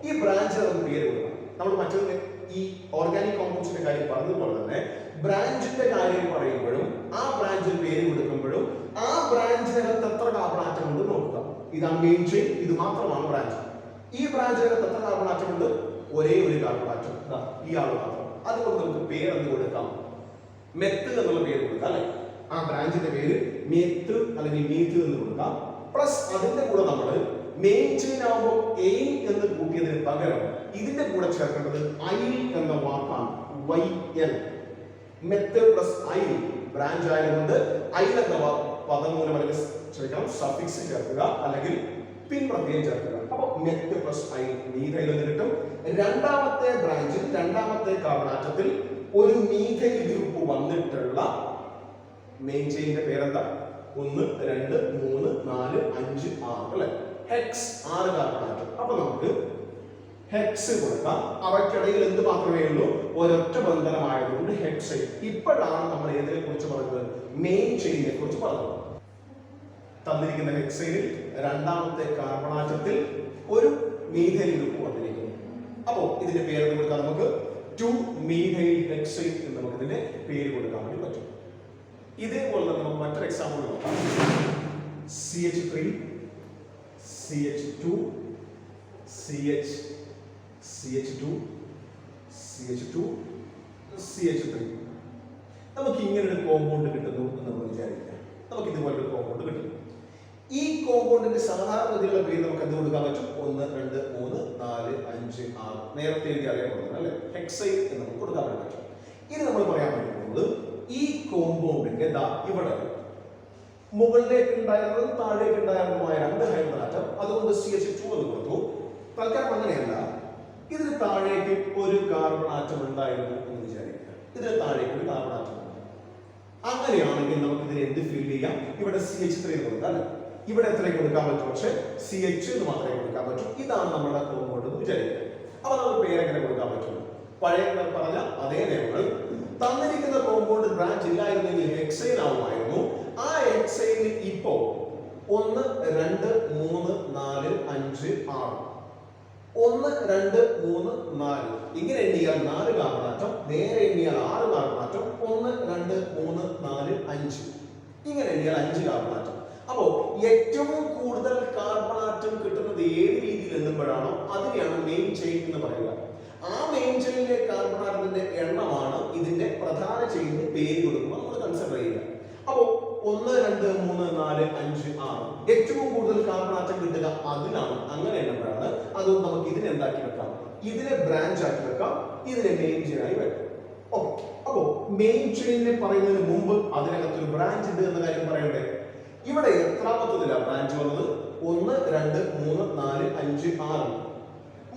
ഈ ബ്രാഞ്ചിന് നമുക്ക് പേര് കൊടുക്കണം. നമ്മൾ മറ്റൊരു ഈ ഓർഗാനിക് കോമ്പൗണ്ട്സിന്റെ കാര്യം പറഞ്ഞതുപോലെ തന്നെ ബ്രാഞ്ചിന്റെ കാര്യം പറയുമ്പോഴും ആ ബ്രാഞ്ചിന് പേര് കൊടുക്കുമ്പോഴും ആ ബ്രാഞ്ചിനകത്ത് എത്ര കാർബൺ ആറ്റം ഉണ്ട് നോക്കുക. ഇതാണ് മെയിൻ ചെയിൻ, ഇത് മാത്രമാണ് ബ്രാഞ്ച്. ഈ ബ്രാഞ്ചിനകത്ത് എത്ര കാർബൺ ആറ്റം ഉണ്ട്? ഒരേ ഒരു കാർബൺ ആറ്റം, ഇയാൾ മാത്രം. അതുകൊണ്ട് നമുക്ക് പേര് എന്ത് കൊടുക്കാം? മെത്ത് എന്നുള്ള പേര് കൊടുക്കാം അല്ലെ. ആ ബ്രാഞ്ചിന്റെ പേര് മെത്ത് അല്ലെങ്കിൽ മീത്ത് എന്ന് കൊടുക്കാം. പ്ലസ് അതിന്റെ കൂടെ നമ്മൾ മെയിൻ ചെയിൻ ആകുമ്പോൾ എയിൻ എന്ന് കൂട്ടിയതിന് പകരം ഇതിന്റെ കൂടെ ചേർക്കേണ്ടത് ഐൽ എന്ന വാക്കാണ്. YL meth plus yl branch ആയതുകൊണ്ട് ഐൽ എന്ന പദമൂലം അല്ലെങ്കിൽ ക്ഷമിക്കണം സഫിക്സ് ചേർക്കുക അല്ലെങ്കിൽ പിൻ പ്രത്യയം ചേർക്കുക. അപ്പൊ മെത്ത് പ്ലസ് ഐൽ മീഥൈൽ എന്ന് കിട്ടും. രണ്ടാമത്തെ ബ്രാഞ്ചിൽ രണ്ടാമത്തെ കാർബൺ ആറ്റത്തിൽ ഒരു മീഥൈൽ ഗ്രൂപ്പ് വന്നിട്ടുള്ള മെയിൻ ചെയിന്റെ പേരെന്താ? 1 2 3 4 5 6 അല്ലെ. HECS 6 carbon atom. അപ്പൊ നമുക്ക് ഹെക്സ് കൊടുക്കാം. അവയ്ക്കിടയിൽ എന്ത് മാത്രമേ ഉള്ളൂ? ഒരൊറ്റ ബന്ധനമായതുകൊണ്ട് ഹെക്സൈൻ. ഇപ്പോഴാണ് നമ്മൾ ഏതിനെ കുറിച്ച് പറഞ്ഞത്? മെയിൻ ചെയിനെ കുറിച്ച് പറഞ്ഞത്. തന്നിരിക്കുന്ന ഹെക്സൈനിൽ രണ്ടാമത്തെ കാർബൺ ആറ്റത്തിൽ ഒരു മീഥൈൽ ഗ്രൂപ്പ് വന്നിരിക്കുന്നു. അപ്പോ ഇതിന്റെ പേര് കൊടുക്കാൻ നമുക്ക് 2 മീഥൈൽ ഹെക്സൈൻ എന്ന് നമുക്ക് ഇതിന്റെ പേര് കൊടുക്കാൻ വേണ്ടി പറ്റും. ഇതേപോലെ തന്നെ നമുക്ക് മറ്റൊരു എക്സാമ്പിൾ നോക്കാം. CH3 CH2 CH2 CH2 CH3. നമുക്ക് ഇങ്ങനെ ഒരു കോമ്പൗണ്ട് കിട്ടുന്നു എന്ന് നമ്മൾ വിചാരിക്കാം. നമുക്ക് ഇതുപോലൊരു കോമ്പൗണ്ട് കിട്ടും. ഈ കോമ്പൗണ്ടിന്റെ സാധാരണഗതിയിലുള്ള പേര് നമുക്ക് എന്ത് കൊടുക്കാൻ പറ്റും? 1 2 3 4 5 6 നേരത്തെ എഴുതി അറിയാൻ അല്ലെ. ഹെക്സൈൻ എന്ന് നമുക്ക് കൊടുക്കാൻ വേണ്ടി പറ്റും. ഇനി നമ്മൾ പറയാൻ വേണ്ടി പോകുന്നത് ഈ കോമ്പൗണ്ടിന്റെ ഇവിടെ മുകളിലേക്ക് ഉണ്ടായിരുന്നതും താഴേക്ക് ഉണ്ടായിരുന്നതുമായ 2 ഹൈഡ്രജൻ ആറ്റം, അതുകൊണ്ട് CH2 എന്ന് കൊടുത്തു. തൽക്കാലം അങ്ങനെയല്ല, ഇതിന് താഴേക്ക് ഒരു കാർബൺ ആറ്റം ഉണ്ടായിരുന്നു എന്ന് വിചാരിക്കുക. ഇതിന് താഴേക്ക് ഒരു കാർബൺ ആറ്റം ഉണ്ട്. അങ്ങനെയാണെങ്കിൽ നമുക്ക് ഇതിനെ എന്ത് ഫീൽ ചെയ്യാം? ഇവിടെ CH3 എന്ന് കൊടുക്കാം അല്ലെ. ഇവിടെ എത്രയും കൊടുക്കാൻ പറ്റും? പക്ഷെ CH എന്ന് മാത്രമേ കൊടുക്കാൻ പറ്റൂ. ഇതാണ് നമ്മുടെ കോമ്പൗണ്ട് എന്ന് വിചാരിക്കുക. അപ്പൊ നമുക്ക് പേരെങ്ങനെ കൊടുക്കാൻ പറ്റും? പഴയ പറഞ്ഞ അതേ നിയമങ്ങൾ. തന്നിരിക്കുന്ന കോമ്പൗണ്ട് ബ്രാഞ്ച് ഇല്ലായിരുന്നെങ്കിൽ ഹെക്സൈൻ ആവുമായിരുന്നു. ആ ഹെക്സൈനിൽ ഇപ്പോ 1 2 3 4 5 6 1 2 3 4 ഇങ്ങനെ എണ്ണിയാൽ 4 കാർബൺ ആറ്റം, നേരെ എണ്ണിയാൽ 6 കാർബൺ ആറ്റം, 1 2 3 4 5 ഇങ്ങനെ എണ്ണിയാൽ 5 കാർബൺ ആറ്റം. അപ്പോ ഏറ്റവും കൂടുതൽ കാർബൺ ആറ്റം കിട്ടുന്നത് ഏത് രീതിയിൽ എണ്ണുമ്പോഴാണോ അതിനെയാണ് മെയിൻ ചെയിൻ എന്ന് പറയുക. ആ മെയിൻ ചെയിനിലെ കാർബൺ ആറ്റത്തിന്റെ എണ്ണമാണ് ഇതിന്റെ പ്രധാന ചെയിനിന് പേര് കൊടുക്കുമ്പോൾ നമ്മൾ കൺസിഡർ ചെയ്യുക. അപ്പോ 1 2 3 4 5 6 ഏറ്റവും കൂടുതൽ കാർബൺ ആറ്റം കിട്ടുക അതിലാണ്. അങ്ങനെ എണ്ണുമ്പോഴാണ്. അതുകൊണ്ട് നമുക്ക് ഇതിനെ എന്താക്കി വെക്കാം? ഇതിനെ ബ്രാഞ്ച് ആക്കി വെക്കാം, ഇതിനെ മെയിൻ ചെയിൻ ആയി വെക്കാം. ഓക്കെ. അപ്പോ മെയിൻ ചെയിനെ പറയുന്നതിന് മുമ്പ് അതിനകത്തൊരു ബ്രാഞ്ച് ഉണ്ട് എന്ന കാര്യം പറയണ്ടേ? ഇവിടെ എത്രാമത്തതിലാണ് ബ്രാഞ്ച് വന്നത്? 1 2 3 4 5 6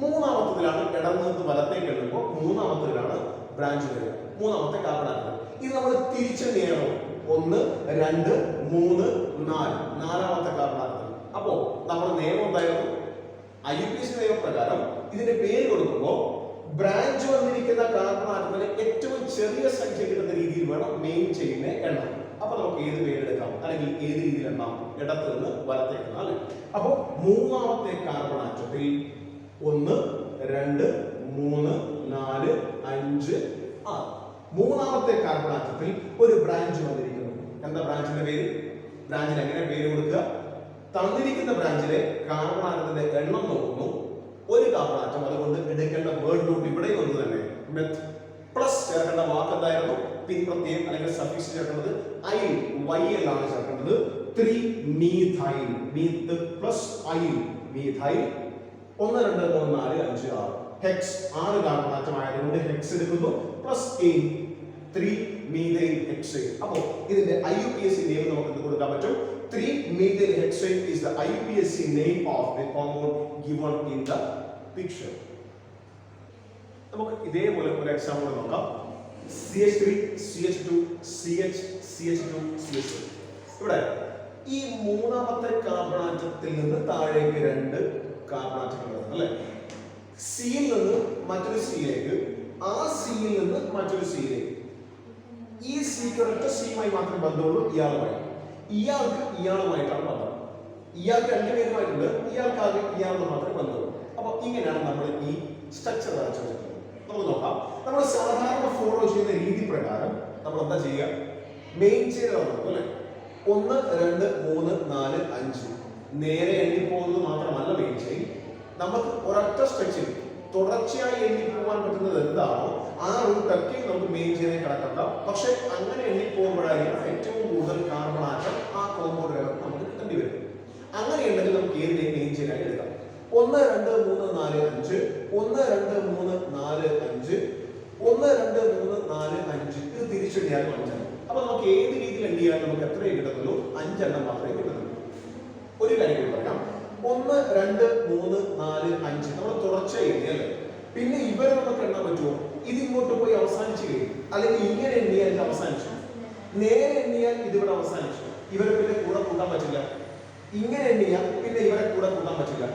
മൂന്നാമത്തതിലാണ് ഇടം നിന്ന് വലത്തേക്ക് എണ്ണുമ്പോൾ മൂന്നാമത്തതിലാണ് ബ്രാഞ്ച് വരിക. മൂന്നാമത്തെ കാർബൺ ആറ്റം. ഇത് നമ്മൾ തിരിച്ചെണ്ണിയാണോ? 1 2 3 4 നാലാമത്തെ കാർബൺ ആറ്റം. അപ്പോ നമ്മുടെ നിയമം എന്തായിരുന്നു? IUPAC നിയമപ്രകാരം ഇതിന്റെ പേര് കൊടുക്കുമ്പോൾ ബ്രാഞ്ച് വന്നിരിക്കുന്ന കാർബൺ ആറ്റത്തിന് ഏറ്റവും ചെറിയ സംഖ്യ കിട്ടുന്ന രീതിയിൽ വേണം മെയിൻ ചെയിനെ എണ്ണാൻ. അപ്പൊ നമുക്ക് ഏത് പേരെടുക്കാം അല്ലെങ്കിൽ ഏത് രീതിയിൽ എണ്ണാം? ഇടത്ത് നിന്ന് വലത്തേക്ക് അല്ലെ. അപ്പൊ മൂന്നാമത്തെ കാർബൺ ആറ്റത്തിൽ 1 2 3 4 5 6 മൂന്നാമത്തെ കാർബൺ ആറ്റത്തിൽ ഒരു ബ്രാഞ്ച് വന്നിരിക്കുന്നു. എന്താ ബ്രാഞ്ചിന്റെ പേര്? ബ്രാഞ്ചിന് എങ്ങനെ പേര് കൊടുക്കുക? തന്നിരിക്കുന്ന ബ്രാഞ്ചിലെ കാർബൺ ആറ്റത്തിന്റെ എണ്ണം നോക്കുന്നു. ഒരു കാർബൺ ആറ്റം, അതുകൊണ്ട് എടുക്കേണ്ട വേർഡ് റൂട്ട് ഇവിടെ ഒന്ന് തന്നെ. മെത്ത് പ്ലസ് ചേർക്കേണ്ട വാക്ക് എന്തായിരുന്നു? പിൻ പ്രത്യയം അല്ലെങ്കിൽ സഫിക്സ് ചേർക്കേണ്ടത് ഐൽ YL ആണ് ചേർക്കേണ്ടത്. 3 methyl meth plus yl methyl 1 2 3 4 5 6 hex 6 carbon atom ആയതുകൊണ്ട് ഹെക്സ് എടുക്കുന്നു പ്ലസ് 3 മീഥൈൽ ഹെക്സൈൻ. അപ്പോൾ ഇതിന്റെ IUPAC നെയിം നമുക്ക് എന്ത് കൊടുക്കാൻ പറ്റും? 3 methyl hexane is the IUPAC name of the compound given in the picture. നമുക്ക് ഇതേപോലെ ഒരു എക്സാമ്പിൾ നോക്കാം. CH3 CH2 CH CH2 CH2. ഇവിടെ ഈ മൂന്നാമത്തെ കാർബൺ ആറ്റത്തിൽ നിന്ന് താഴേക്ക് 2 കാർബൺ ആറ്റങ്ങൾ വരുന്നു അല്ലേ. സിയിൽ നിന്ന് മറ്റൊരു സിയിലേക്ക്, ആ സിയിൽ നിന്ന് മറ്റൊരു സിയിലേക്ക്. ഈ സിക്ക് ഒരൊറ്റ സിയുമായി മാത്രമേ ബന്ധമുള്ളൂ, ഇയാളുമായി. ഇയാൾക്ക് ഇയാളുമായിട്ടാണ് ബന്ധം. ഇയാൾക്ക് 2 പേരുമായിട്ടുണ്ട്, ഇയാൾക്ക് ആകെ ഇയാളോട് മാത്രമേ ബന്ധമുള്ളൂ. അപ്പൊ ഇങ്ങനെയാണ് നമ്മൾ ഈ സ്ട്രക്ചർ വരച്ചു വെക്കുന്നത്. നമുക്ക് നോക്കാം. നമ്മൾ സാധാരണ ഫോളോ ചെയ്യുന്ന രീതി പ്രകാരം നമ്മൾ എന്താ ചെയ്യുക? മെയിൻ ചെയിൻ നോക്കും അല്ലെ. 1 2 3 4 5 നേരെ എണ്ണി പോകുന്നത് മാത്രമല്ല മെയിൻ ചെയിൻ. നമുക്ക് ഒരൊറ്റ സ്ട്രെച്ചിൽ തുടർച്ചയായി എണ്ണി പോകാൻ പറ്റുന്നത് എന്താണോ ആ റൂട്ടൊക്കെ നമുക്ക് മെയിൻ ചെയിനെ കണക്കാക്കാം. പക്ഷെ അങ്ങനെ എണ്ണി പോകുമ്പോഴായിരിക്കും ഏറ്റവും കൂടുതൽ കാർബൺ ആറ്റം ആ കോമ്പൗണ്ടിനകത്ത് നമുക്ക് കിട്ടേണ്ടി വരും. അങ്ങനെയുണ്ടെങ്കിൽ നമുക്ക് ഏത് മെയിൻ ചെയിനായി എടുക്കാം? 1 2 3 4 5 1 2 3 4 5 1 2 3 4 5 ഇത് തിരിച്ചെണ്ണിയാൽ 5 എണ്ണം. അപ്പൊ നമുക്ക് ഏത് രീതിയിൽ എണ്ണിയാൽ നമുക്ക് എത്രയേ കിട്ടത്തുള്ളൂ? 5 എണ്ണം മാത്രമേ കിട്ടത്തുള്ളൂ. ഒരു കാര്യം കൂടി പറയാം. 1 2 3 4 5 നമ്മൾ തുടർച്ചയായി എണ്ണിയല്ലേ. പിന്നെ ഇവരെ നമുക്ക് എണ്ണാൻ പറ്റുമോ? ഇത് ഇങ്ങോട്ട് പോയി അവസാനിച്ചു കഴിയും. അല്ലെങ്കിൽ ഇങ്ങനെ എണ്ണിയാൽ ഇത് അവസാനിച്ചു. നേരെ എണ്ണിയാൽ ഇതിവിടെ അവസാനിച്ചു. ഇവരെ പിന്നെ കൂടെ കൂട്ടാൻ പറ്റില്ല. ഇങ്ങനെ എണ്ണിയാൽ പിന്നെ ഇവരെ കൂടെ കൂട്ടാൻ പറ്റില്ല.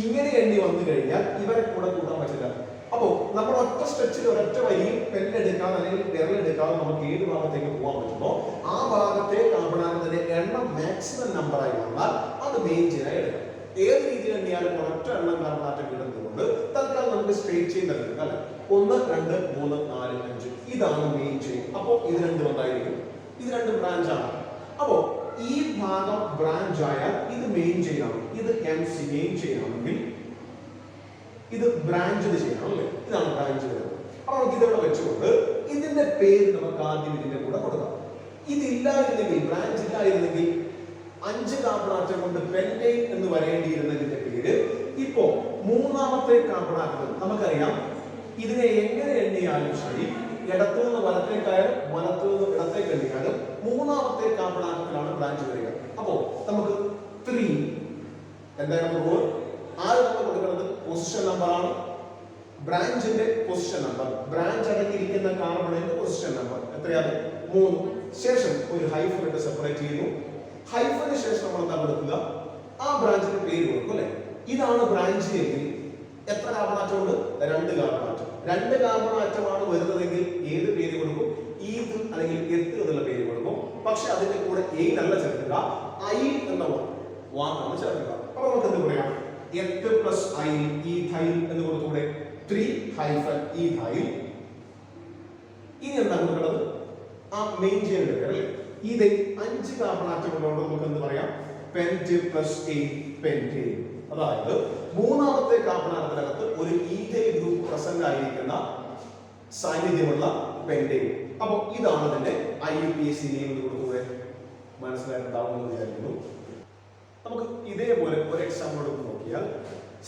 ഇങ്ങനെ എണ്ണി വന്നു കഴിഞ്ഞാൽ ഇവരെ കൂടെ കൂട്ടാൻ പറ്റില്ല. അപ്പോ നമ്മൾ ഒറ്റ സ്ട്രെച്ചിൽ ഒരൊറ്റ വരിയിൽ പെണ്ണെടുക്കാതെ അല്ലെങ്കിൽ വിരലെടുക്കാതെ നമുക്ക് ഏത് ഭാഗത്തേക്ക് പോകാൻ പറ്റുമോ ആ ഭാഗത്തെ കാർബൺ ആറ്റത്തിന്റെ എണ്ണം മാക്സിമം നമ്പറായി വന്നാൽ അത് മെയിൻ ചെയിനായി എടുക്കാം. ഏത് രീതിയിൽ എണ്ണിയാലും ഒരൊറ്റ എണ്ണം കാർബൺ ആറ്റം കിട്ടുന്നതുകൊണ്ട് തൽക്കാലം നമുക്ക് സ്ട്രെയിറ്റ് ചെയിൻ തന്നെ എടുക്കാം അല്ലെ. 1 2 3 4 5 ഇതാണ് മെയിൻ ചെയിൻ. അപ്പോ ഇത് രണ്ടും എന്തായിരിക്കും? ഇത് രണ്ടും ബ്രാഞ്ച് ആണ്. അപ്പോ ഈ ഭാഗം ബ്രാഞ്ച് ആയാൽ ഇത് മെയിൻ ചെയിൻ ആണ്. ഇത് MC മെയിൻ ചെയിൻ ആണെങ്കിൽ ഇത് ബ്രാഞ്ച് ചെയ്യണം അല്ലേ. ഇതാണ് ബ്രാഞ്ച് വരുന്നത്. അപ്പൊ നമുക്ക് ഇതവിടെ വെച്ചുകൊണ്ട് ഇതിന്റെ പേര് നമുക്ക് ആദ്യം ഇതിന്റെ കൂടെ കൊടുക്കാം. ഇതില്ലായിരുന്നെങ്കിൽ ബ്രാഞ്ച് ഇല്ലായിരുന്നെങ്കിൽ 5 കാർബൺ ആറ്റം കൊണ്ട് പെന്റൈൻ എന്ന് വരേണ്ടിയിരുന്നതിന്റെ പേര് ഇപ്പോ മൂന്നാമത്തെ കാർബൺ ആറ്റം നമുക്കറിയാം. ഇതിനെ എങ്ങനെ എണ്ണിയാലും ശരി ഇടത്തു നിന്ന് വലത്തേക്കായാലും വലത്തു നിന്ന് ഇടത്തേക്ക് എണ്ണിയാലും മൂന്നാമത്തെ കാർബൺ ആറ്റത്തിലാണ് ബ്രാഞ്ച് വരിക. അപ്പോ നമുക്ക് 3 എന്തായിരുന്നു റൂൾ? ആദ്യം നമ്മൾ കൊടുക്കുന്നത് പൊസിഷൻ നമ്പർ ആണ്. ബ്രാഞ്ചിന്റെ പൊസിഷൻ നമ്പർ, ബ്രാഞ്ച് അടങ്ങിയിരിക്കുന്ന കാർബണിന്റെ പൊസിഷൻ നമ്പർ എത്രയാണ്? 3. ശേഷം ഒരു ഹൈഫൻ ഇട്ട് സെപ്പറേറ്റ് ചെയ്യുന്നു. ഹൈഫന് ശേഷം നമ്മൾ എന്താ കൊടുക്കുക? ആ ബ്രാഞ്ചിന്റെ പേര് കൊടുക്കും അല്ലെ. ഇതാണ് ബ്രാഞ്ച് എങ്കിൽ എത്ര കാർബൺ ആറ്റം ഉണ്ട്? 2 കാർബൺ ആറ്റം. 2 കാർബൺ ആറ്റമാണ് വരുന്നതെങ്കിൽ ഏത് പേര് കൊടുക്കും? ഈത് അല്ലെങ്കിൽ എത്ത് എന്നുള്ള പേര് കൊടുക്കും. പക്ഷെ അതിന്റെ കൂടെ എയ്നല്ല ചേർക്കുക, ഐ എന്ന വാക്കാണ് ചേർക്കുക. അപ്പൊ നമുക്ക് എന്ത് പറയാം? എത്ത് പ്ലസ് ഐ ഈഥൈൽ എന്ന് കൊടുത്തൂടെ? 3 ഹൈഫൻ ഈഥൈൽ. ഇനി എന്താണ് കൊടുക്കുന്നത്? ആ മെയിൻ ചെയിൻ എടുക്കുക അല്ലേ. ഇത് 5 കാർബൺ ആറ്റം ഉള്ളതുകൊണ്ട് നമുക്ക് എന്ത് പറയാം? Pent plus പെന്റൈൻ. അതായത് മൂന്നാമത്തെ കാർബൺ ആറ്റത്തിനകത്ത് ഒരു ഈഥൈൽ ഗ്രൂപ്പ് പ്രസന്റ് ആയിരിക്കുന്ന സാന്നിധ്യമുള്ള പെന്റൈൻ. അപ്പൊ ഇതാണ് അതിന്റെ IUPAC നെയിം എന്ന് കൊടുത്തൂടെ? മനസ്സിലായിട്ടുണ്ടാവുമെന്ന് വിചാരിക്കുന്നു. നമുക്ക് ഇതേപോലെ ഒരു എക്സാമ്പിൾ എടുത്ത് നോക്കിയാൽ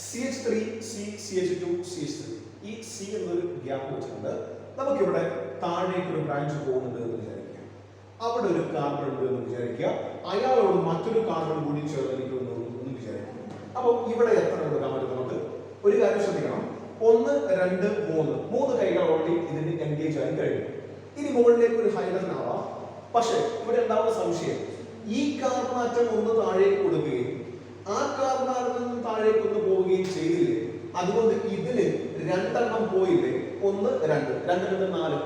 CH3 CH2 CH3 ഈ C എന്നൊരു ഗ്യാപ്പ് വെച്ചിട്ടുണ്ട്. നമുക്കിവിടെ താഴേക്ക് ഒരു ബ്രാഞ്ച് പോകുന്നുണ്ട് എന്ന് വിചാരിക്കുക. അവിടെ ഒരു കാർബൺ ഉണ്ട് എന്ന് വിചാരിക്കുക. അയാളോട് മറ്റൊരു കാർബൺ കൂടി ചേർന്നിരിക്കുന്നു എന്ന് വിചാരിക്കുക. അപ്പൊ ഇവിടെ എത്ര കൊടുക്കാൻ പറ്റും? നമുക്ക് ഒരു കാര്യം ശ്രദ്ധിക്കണം. 1 2 3 കൈകൾ ഓൾറെഡി ഇതിന് എൻഗേജ് ആയി കഴിഞ്ഞു. ഇനി മുകളിലേക്ക് ഒരു ഹൈഡ്രജൻ ആവാം. പക്ഷെ ഇവിടെ ഉണ്ടാവുന്ന സംശയം, ഈ കാർബൺ ആറ്റം ഒന്ന് താഴേക്ക് കൊടുക്കുകയും ആ കാർബൺ ആറ്റത്തിൽ നിന്ന് താഴേക്ക് ഒന്ന് പോവുകയും ചെയ്തില്ലേ? അതുകൊണ്ട് ഇതില് 2 എണ്ണം പോയില്ലേ? 1 2 2 4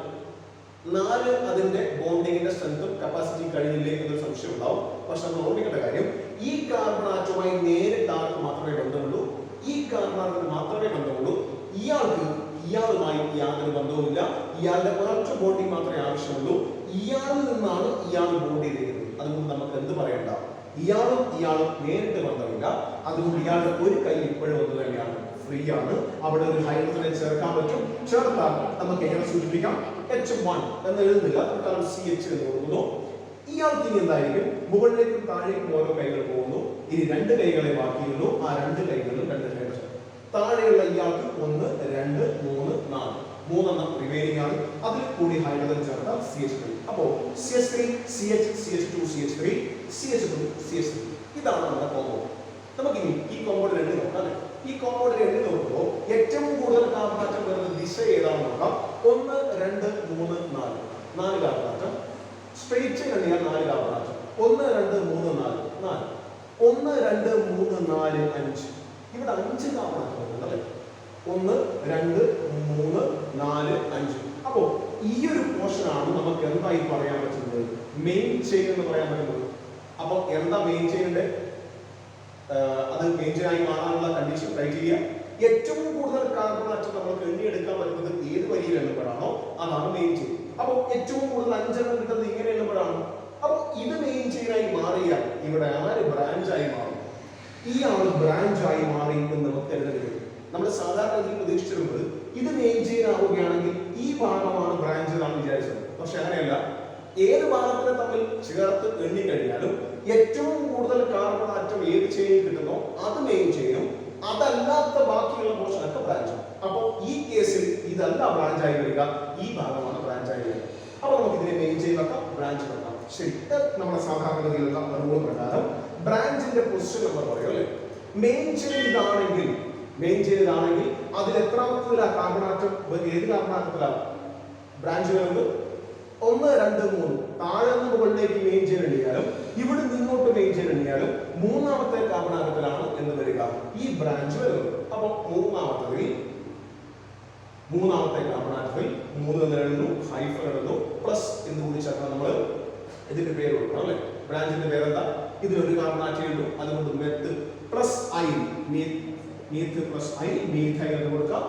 4 അതിന്റെ ബോണ്ടിങ്ങിന്റെ സ്ട്രെങ്തും കപ്പാസിറ്റിയും കഴിഞ്ഞില്ലേ എന്നൊരു സംശയം ഉണ്ടാവും. പക്ഷെ നമ്മൾ ഓർമ്മിക്കേണ്ട കാര്യം, ഈ കാർബൺ ആറ്റവുമായി നേരിട്ട് ആർക്ക് മാത്രമേ ബന്ധമുള്ളൂ? ഈ കാർബൺ ആറ്റത്തിന് മാത്രമേ ബന്ധമുള്ളൂ. ഇയാളുമായി യാതൊരു ബന്ധവുമില്ല. ഇയാളുടെ ഒരൊറ്റ ബോണ്ടിങ് മാത്രമേ ആവശ്യമുള്ളൂ. ഇയാളിൽ നിന്നാണ് ഇയാൾ ബോണ്ട് ചെയ്തിരിക്കുന്നത്. അതുകൊണ്ട് നമുക്ക് എന്ത് പറയണ്ട? ഇയാളും നേരിട്ട് ബന്ധമില്ല. അതുകൊണ്ട് ഇയാളുടെ ഒരു കൈ ഇപ്പോഴും ഒന്ന് തന്നെയാണ്, ഫ്രീ ആണ്. അവിടെ ഒരു ഹൈഡ്രജനെ ചേർക്കാൻ പറ്റും. ചേർത്താൽ നമുക്ക് എങ്ങനെ സൂചിപ്പിക്കാം? H1 എന്ന് എഴുതുന്നില്ല, കാരണം CH എന്ന് കൊടുക്കുന്നു. ഇയാൾക്ക് ഇനി എന്തായിരിക്കും? മുകളിലേക്കും താഴേക്കും ഓരോ കൈകൾ പോകുന്നു. ഇനി 2 കൈകളെ ബാക്കിയുള്ളൂ. ആ 2 കൈകളിലും 2 ഹൈഡ്രജൻ. താഴെയുള്ള ഇയാൾക്ക് 1 2 3 4 3 റിമൈനിങ് ആണ്. അതിൽ കൂടി ഹൈഡ്രജൻ ചേർത്താൽ CH3. അപ്പോ CH3 CH CH2 CH3 CH2 CH3 ഇതാണ് നമ്മുടെ കോമ്പൗണ്ട്. നമുക്കിനി ഈ കോമ്പൗണ്ട് എണ്ണി നോക്കാം. ഈ കോമ്പൗണ്ട് എണ്ണി നോക്കുമ്പോൾ ഏറ്റവും കൂടുതൽ കാർബൺ ആറ്റം വരുന്ന ദിശ ഏതാണെന്ന് നോക്കാം. 1 2 3 4 കാർബൺ ആറ്റം. സ്ട്രെയിറ്റ് എണ്ണിയാൽ 4 കാർബൺ ആറ്റം. 1 2 3 4 1 2 3 4 5. ഇവിടെ 5 കാർബൺ ആറ്റം വരുന്നുണ്ട് അല്ലേ? 1 2 3 4 5. അപ്പോ ഈ ഒരു പോർഷൻ ആണ് നമുക്ക് എന്തായി പറയാൻ പറ്റുന്നത്? മെയിൻ ചെയിൻ എന്ന് പറയാൻ പറ്റുന്നത്. അപ്പൊ എന്താ മെയിൻ ചെയിനിന്റെ അത് മെയിൻ ചെയിൻ ആയി മാറാനുള്ള കണ്ടീഷൻ ക്രൈറ്റീരിയ? ഏറ്റവും കൂടുതൽ കാർബൺ ആറ്റം നമുക്ക് എണ്ണിയെടുക്കാൻ പറ്റുന്നത് ഏത് വരിയിൽ എണ്ണപ്പെടാണോ അതാണ് മെയിൻ ചെയിൻ. അപ്പോൾ ഏറ്റവും കൂടുതൽ 5 എണ്ണം കിട്ടുന്നത് ഇങ്ങനെ എണ്ണപ്പെടാണ്. അപ്പോൾ ഇത് മെയിൻ ചെയിനായി മാറിയാൽ ഇവിടെ ആര് ബ്രാഞ്ചായി മാറും? ഈ ആള് ബ്രാഞ്ചായി മാറി എന്ന് നമുക്ക് കരുതരുത്. നമ്മൾ സാധാരണ ഇതിൽ പ്രതീക്ഷിച്ചിരുന്നത് ഇത് മെയിൻ ചെയിൻ ആവുകയാണെങ്കിൽ ഈ ഭാഗമാണ് ബ്രാഞ്ച് എന്നാണ് വിചാരിച്ചത്. പക്ഷെ അങ്ങനെയല്ല. ഏത് ഭാഗത്തിനെ തമ്മിൽ ചേർത്ത് എണ്ണിക്കഴിഞ്ഞാലും ഏറ്റവും കൂടുതൽ കാർബൺ ആറ്റം ഏത് ചെയിനിൽ കിട്ടുന്നോ അത് മെയിൻ ചെയിനും, അതല്ലാത്ത ബാക്കിയുള്ള പോർഷനൊക്കെ ബ്രാഞ്ചും. അപ്പോൾ ഈ കേസിൽ ഇതല്ല ബ്രാഞ്ചായി വരിക, ഈ ഭാഗമാണ് ബ്രാഞ്ചായി വരിക. അപ്പൊ നമുക്ക് ഇതിനെ മെയിൻ ചെയിൻ വെക്കാം, ബ്രാഞ്ച് വെക്കാം. ശരി, നമ്മുടെ സാധാരണഗതിയിലുള്ള റൂൾ പ്രകാരം ബ്രാഞ്ചിന്റെ പൊസിഷൻ നമ്പർ പറയും അല്ലേ? മെയിൻ ചെയിൻ ഇതാണെങ്കിൽ അതിൽ എത്രാമത്തതിലാ കാർബൺ ആറ്റം? ഏത് കാർബൺ ആറ്റത്തിലാണ് ബ്രാഞ്ച് വരുന്നത്? 1, 2, 3. താഴെ നിന്ന് മുകളിലേക്ക് മെയിൻ ചെയിൻ എണ്ണിയാലും ഇവിടെ നിന്നോട്ട് മെയിൻ ചെയിൻ എണ്ണിയാലും മൂന്നാമത്തെ കാർബൺ ആറ്റത്തിലാണ് എന്ന് വരിക ഈ ബ്രാഞ്ച് വരുന്നത്. അപ്പൊ മൂന്നാമത്തെ കാർബൺ ആറ്റത്തിൽ 3 എന്ന് എഴുതുന്നു, ഹൈഫൻ എഴുതുന്നു, പ്ലസ് എന്ന് കൂടി ചേർത്താൽ നമ്മൾ ഇതിന്റെ പേര് കൊടുക്കണം അല്ലെ? ബ്രാഞ്ചിന്റെ പേരെന്താ? ഇതിലൊരു കാർബൺ ആറ്റം എഴുതും, അതുകൊണ്ട് meth plus I, Meeth plus I, methyl എന്ന് കൊടുക്കാം.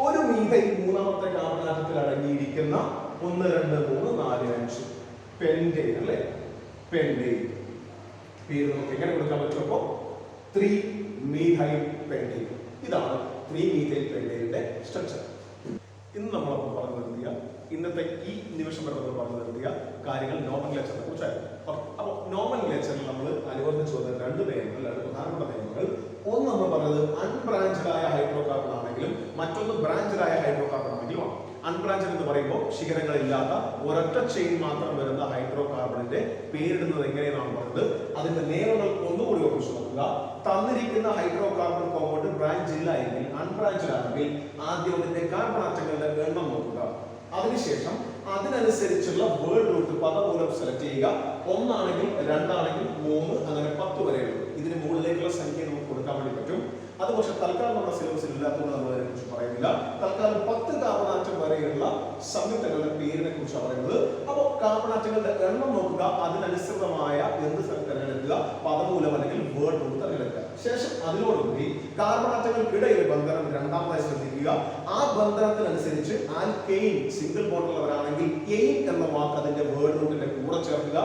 ഒരു മീഥൈൽ മൂന്നാമത്തെ കാർബൺ ആറ്റത്തിൽ അടങ്ങിയിരിക്കുന്ന 1, 2, 3, 4, 5 പെന്റൈൻ അല്ലേ? പെന്റൈൻ പേര് നമുക്ക് എങ്ങനെ കൊടുക്കാൻ പറ്റും? അപ്പോ 3 മീഥൈൽ പെന്റൈൻ. ഇതാണ് 3 മീഥൈൽ പെന്റൈനിന്റെ സ്ട്രക്ചർ. ഇന്ന് നമ്മളപ്പോൾ പറഞ്ഞു നിർത്തിയ ഇന്നത്തെ ഈ നിമിഷം വരെ നമ്മൾ പറഞ്ഞു നിർത്തിയ കാര്യങ്ങൾ നോമൻക്ലേച്ചറിനെ കുറിച്ചായിരുന്നു. അപ്പോൾ നോമൻക്ലേച്ചറിൽ നമ്മൾ അനുവർത്തിച്ചു വന്ന 2 നിയമങ്ങൾ, 2 പ്രധാനപ്പെട്ട നിയമങ്ങൾ. ഒന്ന് നമ്മൾ പറഞ്ഞത് അൺബ്രാഞ്ചഡായ ഹൈഡ്രോ കാർബൺ ആണെങ്കിലും മറ്റൊന്ന് ബ്രാഞ്ചഡായ ഹൈഡ്രോ കാർബൺ ആണെങ്കിലും ആണ്. അൺബ്രാഞ്ചഡ് എന്ന് പറയുമ്പോൾ ശിഖരങ്ങളില്ലാത്ത ഒരൊറ്റ ചെയിൻ മാത്രം വരുന്ന ഹൈഡ്രോ കാർബണിന്റെ പേരിടുന്നത് എങ്ങനെയെന്നാണ് പറഞ്ഞത്. അതിന്റെ നിയമങ്ങൾ ഒന്നുകൂടി ഓർമ്മിച്ചു നോക്കുക. തന്നിരിക്കുന്ന ഹൈഡ്രോ കാർബൺ കോമ്പൗണ്ട് ബ്രാഞ്ച് ഇല്ല എങ്കിൽ, അൺബ്രാഞ്ചഡ് ആണെങ്കിൽ ആദ്യം അതിന്റെ കാർബൺ ആറ്റങ്ങളുടെ എണ്ണം നോക്കുക. അതിനുശേഷം അതിനനുസരിച്ചുള്ള വേർഡ് റൂട്ട് പദമൂലം സെലക്ട് ചെയ്യുക. 1 ആണെങ്കിൽ 2 ആണെങ്കിൽ 3 അങ്ങനെ 10 വരെയുള്ളൂ. ഇതിന് മുകളിലേക്കുള്ള സംഖ്യ നമുക്ക് കൊടുക്കാൻ വേണ്ടി പറ്റും. അത് പക്ഷെ തൽക്കാലം നമ്മുടെ സിലബസിൽ ഇല്ലാത്തതുകൊണ്ട് നമ്മൾ അതിനെ കുറിച്ച് പറയുന്നില്ല. തൽക്കാലം 10 കാർബൺ ആറ്റം വരെയുള്ള സംയുക്തങ്ങളുടെ പേരിനെ കുറിച്ചാണ് പറയുന്നത്. അപ്പോൾ കാർബൺ ആറ്റങ്ങളുടെ എണ്ണം നോക്കുക, അതിനനുസൃതമായ എന്ത് തിരഞ്ഞെടുക്കുക? പദമൂലം അല്ലെങ്കിൽ വേർഡ് റൂട്ട് തിരഞ്ഞെടുക്കുക. ശേഷം അതിനോടുകൂടി കാർബൺ ആറ്റങ്ങൾക്കിടയിൽ ബന്ധനം രണ്ടാമതായി ശ്രദ്ധിക്കുക. ആ ബന്ധനത്തിനനുസരിച്ച് ആൽക്കെയിൻ സിംഗിൾ ബോണ്ടുള്ളവരാണെങ്കിൽ എയിൻ എന്ന വാക്ക് അതിന്റെ വേർഡ് റൂട്ടിന്റെ കൂടെ ചേർക്കുക.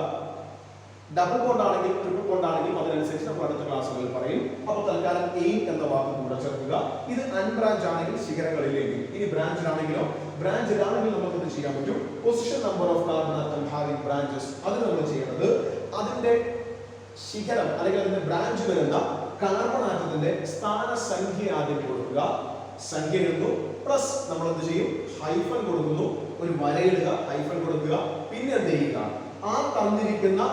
ഡബിൾ ബോണ്ട് ആണെങ്കിൽ ട്രിപ്പിൾ ബോണ്ട് ആണെങ്കിലും അതിനനുസരിച്ച് നമ്മൾ അടുത്ത ക്ലാസ്സുകളിൽ പറയും. അപ്പോൾ തൽക്കാലം എയിൻ എന്ന വാക്ക് കൂടെ ചേർക്കുക. ഇത് അൺബ്രാഞ്ച് ആണെങ്കിൽ ശിഖരങ്ങളില്ലെങ്കിൽ, ഇനി ബ്രാഞ്ചിലാണെങ്കിലോ? ബ്രാഞ്ചിലാണെങ്കിൽ നമുക്ക് ഇത് ചെയ്യാൻ പറ്റും. Position number of carbon atom having branches. അത് നമ്മൾ ചെയ്യുന്നത് അതിന്റെ ശിഖരം അല്ലെങ്കിൽ അതിന്റെ ബ്രാഞ്ച് വരുന്ന കാർബൺ ആറ്റത്തിന്റെ സ്ഥാനസംഖ്യ ആദ്യം കൊടുക്കുക. സംഖ്യ എഴുതുന്നു, പ്ലസ് നമ്മൾ എന്ത് ചെയ്യും? ഹൈഫൻ കൊടുക്കുന്നു, ഒരു വരയിടുക, ഹൈഫൻ കൊടുക്കുക. പിന്നെ എന്ത് ചെയ്യുക? ആ തന്നിരിക്കുന്ന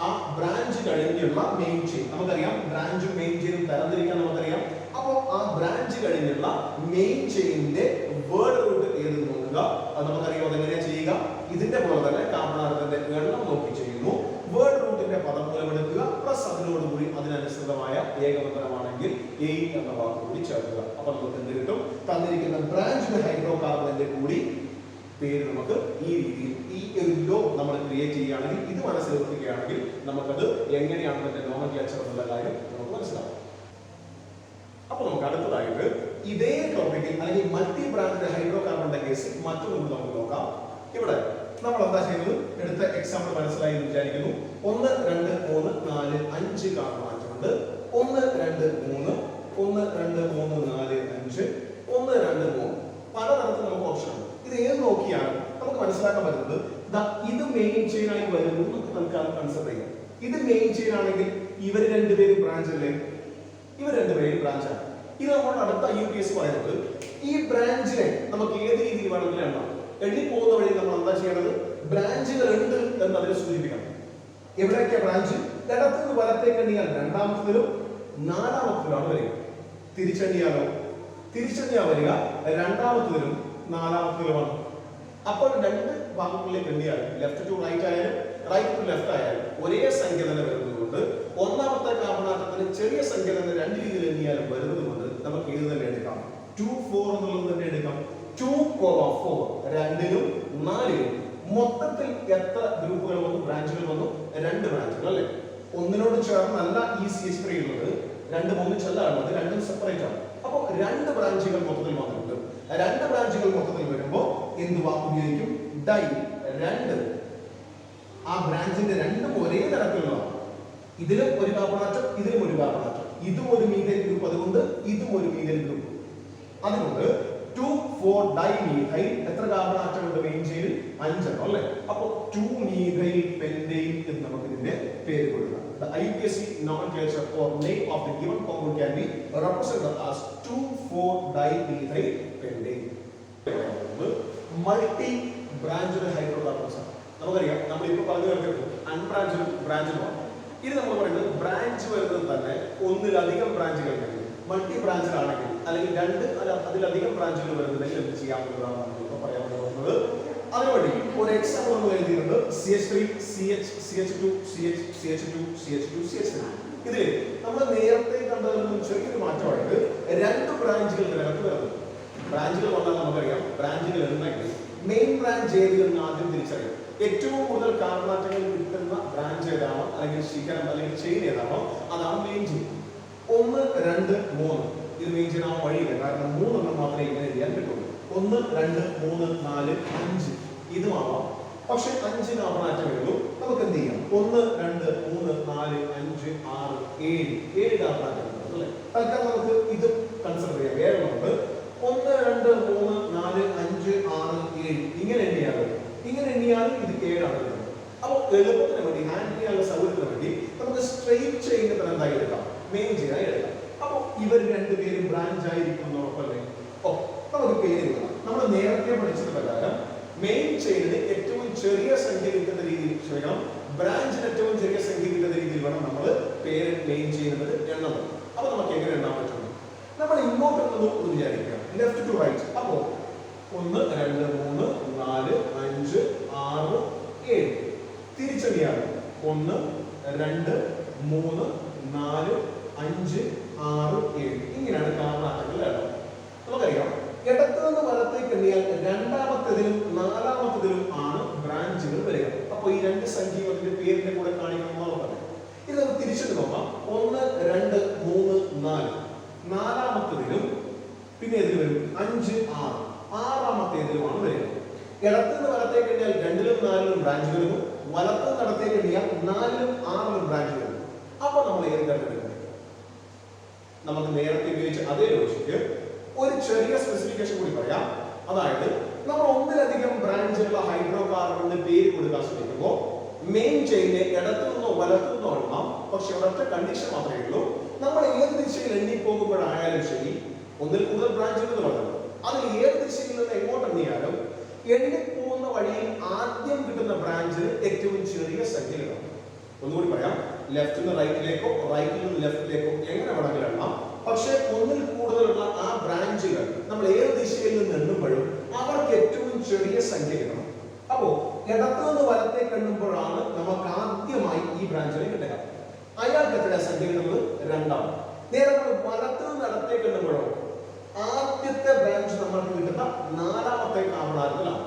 ആ ബ്രാഞ്ച് കഴിഞ്ഞുള്ള മെയിൻ ചെയിൻ, നമുക്കറിയാം ബ്രാഞ്ചും മെയിൻ ചെയിനും തരംതിരിക്കാൻ നമുക്കറിയാം. അപ്പോൾ ആ ബ്രാഞ്ച് കഴിഞ്ഞുള്ള മെയിൻ ചെയിനിന്റെ വേർഡ് റൂട്ട് ഏത് നോക്കുക. അത് നമുക്കറിയാം. അതെങ്ങനെയാ ചെയ്യുക? ഇതിന്റെ പോലെ തന്നെ കാർബൺ ആറ്റത്തിന്റെ എണ്ണം നോക്കി ചെയ്യുന്നു. വേർഡ് റൂട്ടിന്റെ പദമൂലം എടുക്കുക, പ്ലസ് അതിനോടുകൂടി അതിനനുസൃതമായ ഏകബന്ധനമാണെങ്കിൽ എയിൻ എന്ന വാക്ക് കൂടി ചേർക്കുക. അപ്പൊ നമുക്ക് എന്ത് കിട്ടും? തന്നിരിക്കുന്ന ബ്രാഞ്ച് ഹൈഡ്രോ കാർബണിന്റെ കൂടി പേര് നമുക്ക് ഈ രീതിയിൽ ഈ ഒരു ലോ നമ്മൾ ക്രിയേറ്റ് ചെയ്യുകയാണെങ്കിൽ, ഇത് മനസ്സിൽ നിർത്തുകയാണെങ്കിൽ നമുക്കത് എങ്ങനെയാണ് അതിന്റെ നോമൻക്ലേച്ചർ എന്നുള്ള കാര്യം നമുക്ക് മനസ്സിലാവും. അപ്പൊ നമുക്ക് അടുത്തതായിട്ട് ഇതേ ടോപ്പിക്കിൽ അല്ലെങ്കിൽ മൾട്ടി ബ്രാഞ്ച് ഹൈഡ്രോ കാർബണിന്റെ കേസിൽ മറ്റൊന്നും നമുക്ക് നോക്കാം. ഇവിടെ നമ്മൾ എന്താ ചെയ്യുന്നത്? എടുത്ത എക്സാമ്പിൾ മനസ്സിലായി എന്ന് വിചാരിക്കുന്നു. 1, 2, 3, 4, 5 കാർബൺ ആറ്റമുണ്ട്. 1, 2, 3, 1, 2, 3, 4, 5, 1, 2, 3 പലതരത്തിൽ നമുക്ക് ഓപ്ഷൻ ഉണ്ട്. ഇത് ഏത് നോക്കിയാണ് നമുക്ക് മനസ്സിലാക്കാൻ പറ്റുന്നത്? ഇത് മെയിൻ ചെയിൻ ആയി വരുന്നു നമുക്ക് തൽക്കാലം കൺസിഡർ ചെയ്യാം. ഇത് മെയിൻ ചെയിൻ ആണെങ്കിൽ ഇവർ രണ്ടുപേരും ബ്രാഞ്ച് അല്ലേ? ഇവർ രണ്ടുപേരും ബ്രാഞ്ചാണ്. ഇത് നമ്മൾ അടുത്ത UPSC പറയുന്നത് ഈ ബ്രാഞ്ചിനെ നമുക്ക് ഏത് രീതിയിൽ വേണമെങ്കിലും എണ്ണാം. എണ്ണി പോകുന്ന വഴി നമ്മൾ എന്താ ചെയ്യേണ്ടത്? ബ്രാഞ്ചുകൾ ഉണ്ട് എന്ന് അതിനെ സൂചിപ്പിക്കണം. എവിടെയൊക്കെ ബ്രാഞ്ച്? ഇടത്തുനിന്ന് വലത്തേക്ക് എണ്ണിയാൽ രണ്ടാമത്തിലും നാലാമത്തിലുമാണ് വരിക. തിരിച്ചെണ്ണിയാലോ? തിരിച്ചെണ്ണിയാ വരിക രണ്ടാമത്തിലും നാലാമത്തിലുമാണ്. അപ്പോൾ 2 ഭാഗങ്ങളിലേക്ക് എണ്ണിയാൽ ലെഫ്റ്റ് ടു റൈറ്റ് ആയാലും റൈറ്റ് ടു ലെഫ്റ്റ് ആയാലും ഒരേ സംഖ്യ തന്നെ വരുന്നതുകൊണ്ട്, ഒന്നാമത്തെ കാർബൺ ആറ്റത്തിന് ചെറിയ സംഖ്യ തന്നെ 2 രീതിയിൽ എണ്ണിയാലും വരുന്നതുകൊണ്ട് നമുക്ക് ഏത് തന്നെ എടുക്കാം? 2, 4 എന്നുള്ളത് തന്നെ എടുക്കാം. 2, 4 2ലും 4ലും മൊത്തത്തിൽ എത്ര ഗ്രൂപ്പുകൾ വന്നു? ബ്രാഞ്ചുകൾ വന്നു? 2 ബ്രാഞ്ചുകൾ അല്ലേ? ഒന്നിനോട് ചേർന്നല്ല ഈ CH3 ഉള്ളത്, 2 ഒന്നിച്ചല്ല ഉള്ളത്, 2 സെപ്പറേറ്റ് ആണ്. അപ്പോൾ രണ്ട് ബ്രാഞ്ചുകൾ മൊത്തത്തിൽ വന്നിട്ടുണ്ട്. രണ്ട് ബ്രാഞ്ചുകൾ മൊത്തത്തിൽ വരുമ്പോൾ എന്ത് വാക്ക് ഉപയോഗിക്കും? ഡൈ. രണ്ട്, ആ ബ്രാഞ്ചിന്റെ രണ്ടും ഒരേ തരത്തിലുള്ളതാണ്. ഇതിലും ഒരു കാർബണാറ്റം, ഇതിലും ഒരു കാർബണാറ്റം, ഇതും ഒരു മീഥൈൽ ഗ്രൂപ്പ്, അതുകൊണ്ട് ഇതും ഒരു മീഥൈൽ ഗ്രൂപ്പ്. അതുകൊണ്ട് 2,4-ഡൈമീഥൈൽ എത്ര കാർബണാറ്റം ഉണ്ട് മെയിൻ ചെയിനിൽ? 5 എണ്ണം അല്ലേ? അപ്പോൾ 2-methyl pentane എന്ന് നമുക്ക് ഇതിന്റെ പേര് കൊടുക്കാം. The IUPAC nomenclature or name of the given compound can be represented as 2,4-dimethyl pentane. Multi branched hydrocarbons ആണ്. നമുക്കറിയാം, നമ്മളിപ്പോൾ പറഞ്ഞു കേട്ടിട്ടുണ്ട് അൺബ്രാഞ്ചഡ് ബ്രാഞ്ചഡ് ആണ്. ഇത് നമ്മൾ പറയുന്നത് ബ്രാഞ്ച് വരുന്നത് തന്നെ ഒന്നിലധികം ബ്രാഞ്ചുകൾ മൾട്ടി ബ്രാഞ്ചഡ് ആണെങ്കിൽ, അല്ലെങ്കിൽ രണ്ട് അതിലധികം ബ്രാഞ്ചുകൾ വരുന്നതെങ്കിൽ എന്ത് ചെയ്യാവുന്നതാണ് നമ്മളിപ്പോൾ പറയാൻ പോകുന്നത്. അതിനുവേണ്ടി ഒരു എക്സാമ്പിൾ നമ്മൾ എഴുതിയിട്ടുണ്ട്. CH3 CH CH2 CH CH2 CH2 CH3. ഇതിൽ നമ്മൾ നേരത്തെ കണ്ടതിൽ നിന്നും ചെറിയൊരു മാറ്റമായിട്ട് രണ്ട് ബ്രാഞ്ചുകൾ ഇതിനകത്ത് വരുന്നത്. ബ്രാഞ്ചുകൾ വന്നാൽ നമുക്കറിയാം, ബ്രാഞ്ചുകൾ ഉണ്ടെങ്കിൽ മെയിൻ ബ്രാഞ്ച് ഏതെന്ന് ആദ്യം തിരിച്ചറിയാം. ഏറ്റവും കൂടുതൽ കാർബണാറ്റങ്ങൾ കിട്ടുന്ന ബ്രാഞ്ച് ഏതാണോ, അല്ലെങ്കിൽ ശിഖരം അല്ലെങ്കിൽ ചെയിൻ ഏതാണോ, അതാണ് മെയിൻ ചെയിൻ. 1, 2, 3 ഇത് മെയിൻ ചെയിൻ ആവാൻ വഴിയില്ല, കാരണം 3 എണ്ണം മാത്രമേ ഇങ്ങനെ ചെയ്യാൻ പറ്റുള്ളൂ. 1, 2, 3, 4, 5 ഇതും ആവാം. പക്ഷെ 5 കാർബണാറ്റമേ ഉള്ളൂ. നമുക്ക് എന്ത് ചെയ്യാം? 1, 2, 3, 4, 5, 6, 7 കാർബണാറ്റം അല്ലേ? തൽക്കാലം നമുക്ക് ഇത് കൺസിഡർ ചെയ്യാം. വേറെ ഉണ്ട് 1, 2, 3, 4, 5, 6, 7 ഇങ്ങനെ എണ്ണിയാൽ ഇത് 7 ആണ്. അപ്പോൾ എളുപ്പത്തിന് വേണ്ടി, ഹാൻഡിൽ ചെയ്യാനുള്ള സൗകര്യത്തിന് വേണ്ടി നമുക്ക് സ്ട്രെയിറ്റ് ചെയിൻ എന്തായി എടുക്കാം? മെയിൻ ചെയിനായി എടുക്കാം. അപ്പോൾ ഇവർ രണ്ടുപേരും ബ്രാഞ്ച് ആയിരിക്കും ഉറപ്പല്ലേ? നമുക്ക് പേര് കൊടുക്കാം. നമ്മൾ നേരത്തെ പഠിച്ചത് പ്രകാരം മെയിൻ ചെയിനിന് ഏറ്റവും ചെറിയ സംഖ്യ കിട്ടുന്ന രീതിയിൽ, ക്ഷമിക്കണം, ബ്രാഞ്ചിന് ഏറ്റവും ചെറിയ സംഖ്യ കിട്ടുന്ന രീതിയിൽ വേണം നമ്മൾ പേര് മെയിൻ ചെയ്യുന്നത് എണ്ണത്. അപ്പൊ നമുക്ക് എങ്ങനെ എണ്ണാൻ പറ്റും? നമ്മൾ ഇങ്ങോട്ട് ഒന്ന് വിചാരിക്കുക, ലെഫ്റ്റ് ടു റൈറ്റ്. അപ്പോ 1, 2, 3, 4, 5, 6, 7 തിരിച്ചെണ്ണിയാണ് 1, 2, 3, 4, 5, 6, 7 ഇങ്ങനെയാണ് കാർബണാറ്റങ്ങൾ എണ്ണം. നമുക്കറിയാം, ഇടത്ത് നിന്ന് വലത്തേക്ക് എണ്ണിയാൽ രണ്ടാമത്തേതിലും നാലാമത്തേതിലും ആണ് ബ്രാഞ്ചുകൾ വരിക. അപ്പോൾ ഈ രണ്ട് സംഖ്യയും അതിന്റെ പേരിന്റെ കൂടെ കാണിക്കണമെന്നാണ് പറഞ്ഞത്. ഇത് നമുക്ക് തിരിച്ചിട്ട് നോക്കാം. 1, 2, 3, 4 നാലാമത്തേതിലും പിന്നെ ഇതിൽ വരും 5, 6 ആറാമത്തേതിലുമാണ് വരിക. ഇടത്ത് നിന്ന് വലത്തേക്ക് എണ്ണിയാൽ 2ലും 4ലും ബ്രാഞ്ച് വരുന്നു. വലത്ത് നിന്ന് ഇടത്തേക്ക് എണ്ണിയാൽ 4ലും 6ലും ബ്രാഞ്ച് വരുന്നു. അപ്പൊ നമ്മൾ ഏത് കണ്ടെടുക്കുന്നത്? നമുക്ക് നേരത്തെ ഉപയോഗിച്ച അതേ ലോജിക്ക് ഒരു ചെറിയ സ്പെസിഫിക്കേഷൻ കൂടി പറയാം. അതായത് നമ്മൾ ഒന്നിലധികം ബ്രാഞ്ചുള്ള ഹൈഡ്രോ കാർബണിന് പേര് കൊടുക്കാൻ ശ്രമിക്കുമ്പോൾ മെയിൻ ചെയിനെ ഇടത്തു നിന്നോ വലത്തു നിന്നോ എണ്ണാം. പക്ഷെ ഒരൊറ്റ കണ്ടീഷൻ മാത്രമേ ഉള്ളൂ. നമ്മൾ ഏത് ദിശയിൽ എണ്ണിപ്പോകുമ്പോഴായാലും ശരി, ഒന്നിൽ കൂടുതൽ ബ്രാഞ്ചുകൾ എന്ന് പറയുന്നത്, അതിൽ ഏത് ദിശയിൽ നിന്ന് എങ്ങോട്ട് എണ്ണിയാലും എണ്ണിപ്പോകുന്ന വഴിയിൽ ആദ്യം കിട്ടുന്ന ബ്രാഞ്ചിന് ഏറ്റവും ചെറിയ സംഖ്യ കിട്ടണം. ഒന്നുകൂടി പറയാം, ലെഫ്റ്റിൽ നിന്ന് റൈറ്റിലേക്കോ റൈറ്റിൽ നിന്ന് ലെഫ്റ്റിലേക്കോ എങ്ങനെ വേണമെങ്കിലും എണ്ണാം. പക്ഷെ ഒന്നിൽ കൂടുതലുള്ള ആ ബ്രാഞ്ചുകൾ നമ്മൾ ഏത് ദിശയിൽ നിന്ന് എണ്ണുമ്പോഴും അവർക്ക് ഏറ്റവും ചെറിയ സംഖ്യ കിട്ടണം. അപ്പോ ഇടത്തു നിന്ന് വലത്തേക്ക് എണ്ണുമ്പോഴാണ് നമുക്ക് ആദ്യമായി ഈ ബ്രാഞ്ചിനെ കിട്ടുക. അയാൾക്ക് എത്ര സംഖ്യ കിട്ടുന്നത്? 2. നേരെ നമ്മൾ വലത്തു നിന്ന് ഇടത്തേക്ക് എണ്ണുമ്പോഴോ ആദ്യത്തെ ബ്രാഞ്ച് നമ്മൾക്ക് കിട്ടുന്ന 4ാമത്തെ കാർബണാറ്റത്തിലാണ്.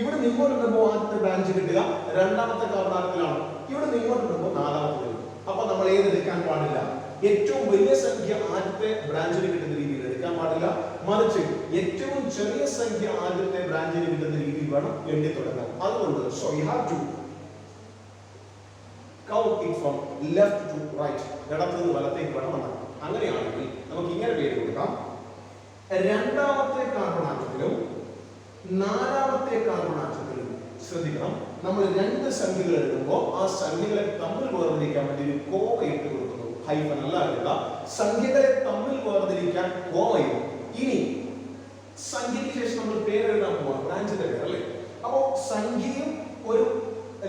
ഇവിടെ നിങ്ങോട്ട് ഇടുമ്പോൾ ആദ്യത്തെ ബ്രാഞ്ച് കിട്ടുക 2ാമത്തെ കാർബണാറ്റത്തിലാണ്. ഇവിടെ നിങ്ങോട്ട് ഇടുമ്പോൾ 4ാമത്തെ. അപ്പൊ നമ്മൾ ഏത് എടുക്കാൻ പാടില്ല? ഏറ്റവും വലിയ സംഖ്യ ആദ്യത്തെ ബ്രാഞ്ചിന് കിട്ടുന്ന രീതിയിൽ എടുക്കാൻ പാടില്ല. മറിച്ച് ഏറ്റവും ചെറിയ സംഖ്യ ആദ്യത്തെ ബ്രാഞ്ചിന് കിട്ടുന്ന രീതിയിൽ വേണം എണ്ണി തുടങ്ങാൻ. അതുകൊണ്ട് so you have to count it from left to right. ഇടത്ത് നിന്ന് വലത്തേക്ക് വേണം എണ്ണാൻ. അങ്ങനെയാണെങ്കിൽ നമുക്ക് ഇങ്ങനെ പേര് കൊടുക്കാം. 2ാമത്തെ കാർബണാറ്റത്തിലും 4ാമത്തെ കാർബണാറ്റത്തിലും ശ്രദ്ധിക്കണം, നമ്മൾ രണ്ട് സംഖ്യകൾ എഴുതുമ്പോൾ ആ സംഖ്യകളെ തമ്മിൽ വേർതിരിക്കാൻ വേണ്ടി ഒരു കോമ ഇട്ട് കൊടുക്കുന്നു. ഹൈഫൻ അല്ല, സംഖ്യകളെ തമ്മിൽ വേർതിരിക്കാൻ കോമയും. ഇനി സംഖ്യയ്ക്ക് ശേഷം നമ്മൾ പേര് എഴുതാൻ പോവാം, ബ്രാഞ്ചിന്റെ പേര് അല്ലേ? അപ്പോ സംഖ്യയും ഒരു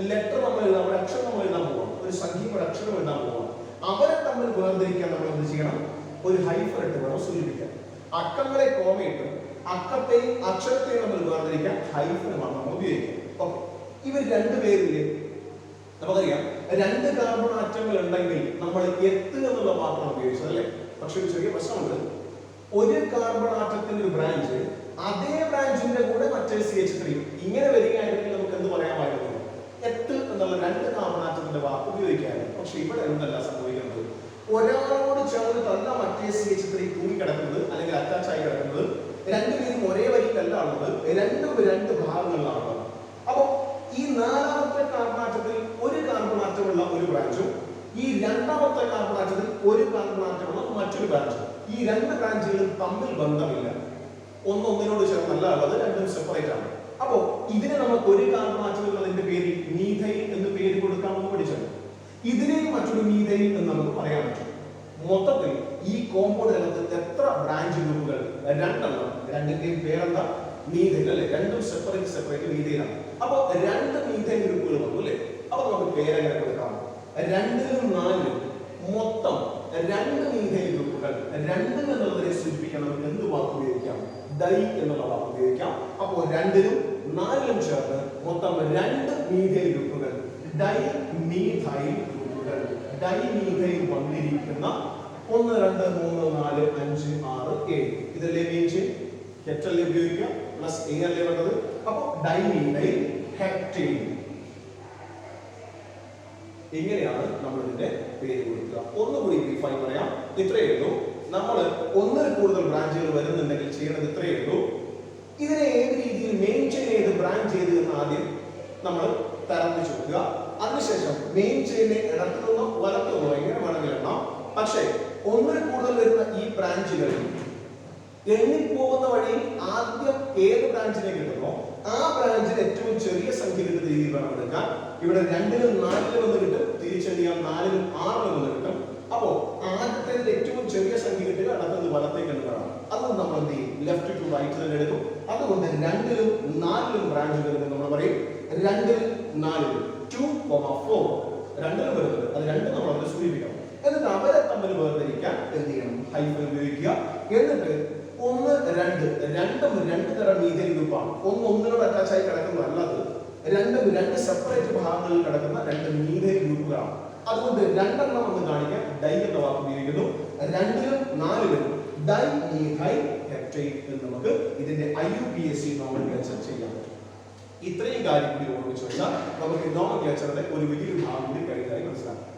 ലെറ്റർ നമ്മൾ എഴുതാം, ഒരു അക്ഷരം നമ്മൾ എഴുതാൻ പോവാം, ഒരു സംഖ്യയും ഒരു അക്ഷരം എഴുതാൻ പോവാം. അവരെ തമ്മിൽ വേർതിരിക്കാൻ നമ്മൾ എന്ത് ചെയ്യണം? ഒരു ഹൈഫൻ ഇട്ട് വേണം സൂചിപ്പിക്കാൻ. അക്കങ്ങളെ കോമയിട്ടും അക്കത്തെയും അക്ഷരത്തെയും നമ്മൾ വേർതിരിക്കാൻ ഹൈഫനുമാണ് നമ്മൾ ഉപയോഗിക്കുക. ഓക്കെ, ഇവർ രണ്ടുപേരില് നമുക്കറിയാം 2 കാർബൺ ആറ്റങ്ങൾ ഉണ്ടെങ്കിൽ നമ്മൾ എത്ത് എന്നുള്ള വാക്കാണ് ഉപയോഗിച്ചത് അല്ലേ? പക്ഷെ ഒരു ചെറിയ പ്രശ്നമുണ്ട്. ഒരു കാർബൺ ആറ്റത്തിന്റെ ഒരു ബ്രാഞ്ച് അതേ ബ്രാഞ്ചിന്റെ കൂടെ മറ്റേ CH3 ഇങ്ങനെ വരികയാണെങ്കിൽ നമുക്ക് എന്ത് പറയാമായിരുന്നു? എത്ത് എന്നുള്ള 2 കാർബൺ ആറ്റത്തിന്റെ വാക്ക് ഉപയോഗിക്കാമായിരുന്നു. പക്ഷെ ഇവിടെ എന്തല്ല സംഭവിക്കുന്നത്? ഒരാളോട് ചേർന്ന് സ്ഥാനത്തല്ല മറ്റേ CH3 തൂങ്ങിക്കിടക്കുന്നത് അല്ലെങ്കിൽ അറ്റാച്ച് ആയി കിടക്കുന്നത്. രണ്ടുപേരും ഒരേ വരിയിലല്ല ഉള്ളത്, രണ്ടും രണ്ട് ഭാഗങ്ങളിലാണ് ഉള്ളത്. അപ്പോൾ ഈ നാലാമത്തെ കാർബൺ ആറ്റത്തിൽ ഒരു കാർബൺ ആറ്റമുള്ള ഒരു ബ്രാഞ്ചും ഈ രണ്ടാമത്തെ കാർബൺ ആറ്റത്തിൽ ഒരു കാർബൺ ആറ്റമുള്ള മറ്റൊരു ബ്രാഞ്ചും, ഈ രണ്ട് ബ്രാഞ്ചുകളും തമ്മിൽ ബന്ധമില്ല, ഒന്നൊന്നിനോട് ചേർന്നല്ല ഉള്ളത്, രണ്ടും സെപ്പറേറ്റ് ആണ്. അപ്പോ ഇതിനെ നമുക്ക് ഒരു കാർബൺ ആറ്റമുള്ളതിന്റെ പേര് മീഥൈൽ എന്ന് പേര് കൊടുക്കാമെന്ന് പഠിച്ചത്. ഇതിനെയും മറ്റൊരു മീഥൈൽ എന്ന് നമുക്ക് പറയാൻ പറ്റും. മൊത്തത്തിൽ ഈ കോമ്പൗണ്ടിനകത്ത് എത്ര ബ്രാഞ്ച് ഗ്രൂപ്പുകൾ? രണ്ടെണ്ണം. രണ്ടിന്റെയും പേരെന്താ? മീഥൈൽ അല്ലെ? രണ്ടും സെപ്പറേറ്റ് മീഥൈലാണ്. അപ്പൊ രണ്ട് മീഥൈൽ ഗ്രൂപ്പുകൾ വന്നു അല്ലെ? അപ്പൊ നമുക്ക് പേരെങ്ങനെ കൊടുക്കാം? രണ്ടിലും നാലിലും മൊത്തം രണ്ട് മീഥൈൽ ഗ്രൂപ്പുകൾ. രണ്ട് എന്നുള്ളതിനെ സൂചിപ്പിക്കാൻ നമുക്ക് എന്ത് വാക്ക് ഉപയോഗിക്കാം? ഡൈ എന്നുള്ള വാക്ക് ഉപയോഗിക്കാം. അപ്പോൾ രണ്ടിലും നാലിലും ചേർന്ന് മൊത്തം രണ്ട് മീഥൈൽ ഗ്രൂപ്പുകൾ, ഡൈ മീഥൈൽ ഗ്രൂപ്പുകൾ. ഡൈ മീഥൈൽ വന്നിരിക്കുന്ന 1 2 3 4 5 6 7 ഇതല്ലേ മെയിൻ ചെയിൻ? ഹെപ്റ്റല്ലേ ഉപയോഗിക്കുക, പ്ലസ് എ അല്ലേ വേണ്ടത്. അപ്പോൾ ഡൈമീഥൈൽ ഹെപ്റ്റൈൻ. ഇങ്ങനെയാണ് നമ്മൾ ഇതിന്റെ പേര് കൊടുക്കുക. ഒന്നുകൂടി ബ്രീഫായി പറയാം. ഇത്രയേ ഉള്ളൂ. നമ്മൾ ഒന്നിൽ കൂടുതൽ ബ്രാഞ്ചുകൾ വരുന്നുണ്ടെങ്കിൽ ചെയ്യേണ്ടത് ഇത്രയേ ഉള്ളൂ. ഇതിനെ ഏത് രീതിയിൽ മെയിൻ ചെയിൻ ഏത് ബ്രാഞ്ച് ഏത് എന്ന് ആദ്യം നമ്മൾ തരംതിരിച്ചു കൊടുക്കുക. അതിനുശേഷം മെയിൻ ചെയിനെ ഇടത്തുനിന്നോ വലത്തുനിന്നോ എങ്ങനെ വേണമെങ്കിൽ എണ്ണാം. പക്ഷേ ഒന്നിൽ കൂടുതൽ വരുന്ന ഈ ബ്രാഞ്ചുകളിൽ എണ്ണിപ്പോകുന്ന വഴിയിൽ ആദ്യം ഏത് ബ്രാഞ്ചിനെ കിട്ടുന്നോ ആ ബ്രാഞ്ചിന് ഏറ്റവും ചെറിയ സംഖ്യ കിട്ടുന്ന രീതിയിൽ വേണം എടുക്കാൻ. ഇവിടെ 2ലും 4ലും ഒന്ന് കിട്ടും, തിരിച്ചെണ്ണിയാൽ 4ലും 6ലും ഒന്ന് കിട്ടും. അപ്പോ ആദ്യത്തേതിൽ ഏറ്റവും ചെറിയ സംഖ്യ കിട്ടുക, അടുത്തത് വലത്തേക്ക് എണ്ണുകയാണ്. അത് നമ്മൾ എന്ത് ചെയ്യും? ലെഫ്റ്റ് ടു റൈറ്റ് തന്നെ എടുക്കും. അതുകൊണ്ട് 2ലും 4ലും ബ്രാഞ്ചുകൾ നമ്മൾ പറയും 2ലും 4ലും 2, 4 2ലും വരുന്നത്. അത് രണ്ടും നമ്മൾ അതിൽ സൂചിപ്പിക്കണം. എന്നിട്ട് അവരെ തമ്മിൽ വേർതിരിക്കാൻ എന്ത് ചെയ്യണം? ഹൈഫൻ ഉപയോഗിക്കുക. എന്നിട്ട് 1 2 രണ്ടും രണ്ട് തരം മീഥൈൽ ഗ്രൂപ്പാണ്. ഒന്നിനോട് അറ്റാച്ച് ആയി കിടക്കുന്നതല്ലാതെ രണ്ടും രണ്ട് സെപ്പറേറ്റ് ഭാഗങ്ങളിൽ കിടക്കുന്ന രണ്ട് മീഥൈൽ ഗ്രൂപ്പുകളാണ്. അതുകൊണ്ട് രണ്ടെണ്ണം എന്ന് കാണിക്കാൻ ഡൈ എന്ന വാക്ക് ഉപയോഗിക്കുന്നു. 2ലും 4ലും ഡൈ മീഥൈൽ ഹെപ്റ്റൈൻ എന്ന് നമുക്ക് ഇതിന്റെ IUPAC നോമൻക്ലേച്ചർ ചെയ്യാൻ പറ്റും. ഇത്രയും കാര്യം കൂടി ഓർമ്മിച്ചു വെച്ചാൽ നമുക്ക് നോമൻക്ലേച്ചറിന്റെ ഒരു വലിയൊരു ഭാഗം കൂടി കഴിഞ്ഞായി മനസ്സിലാക്കാം.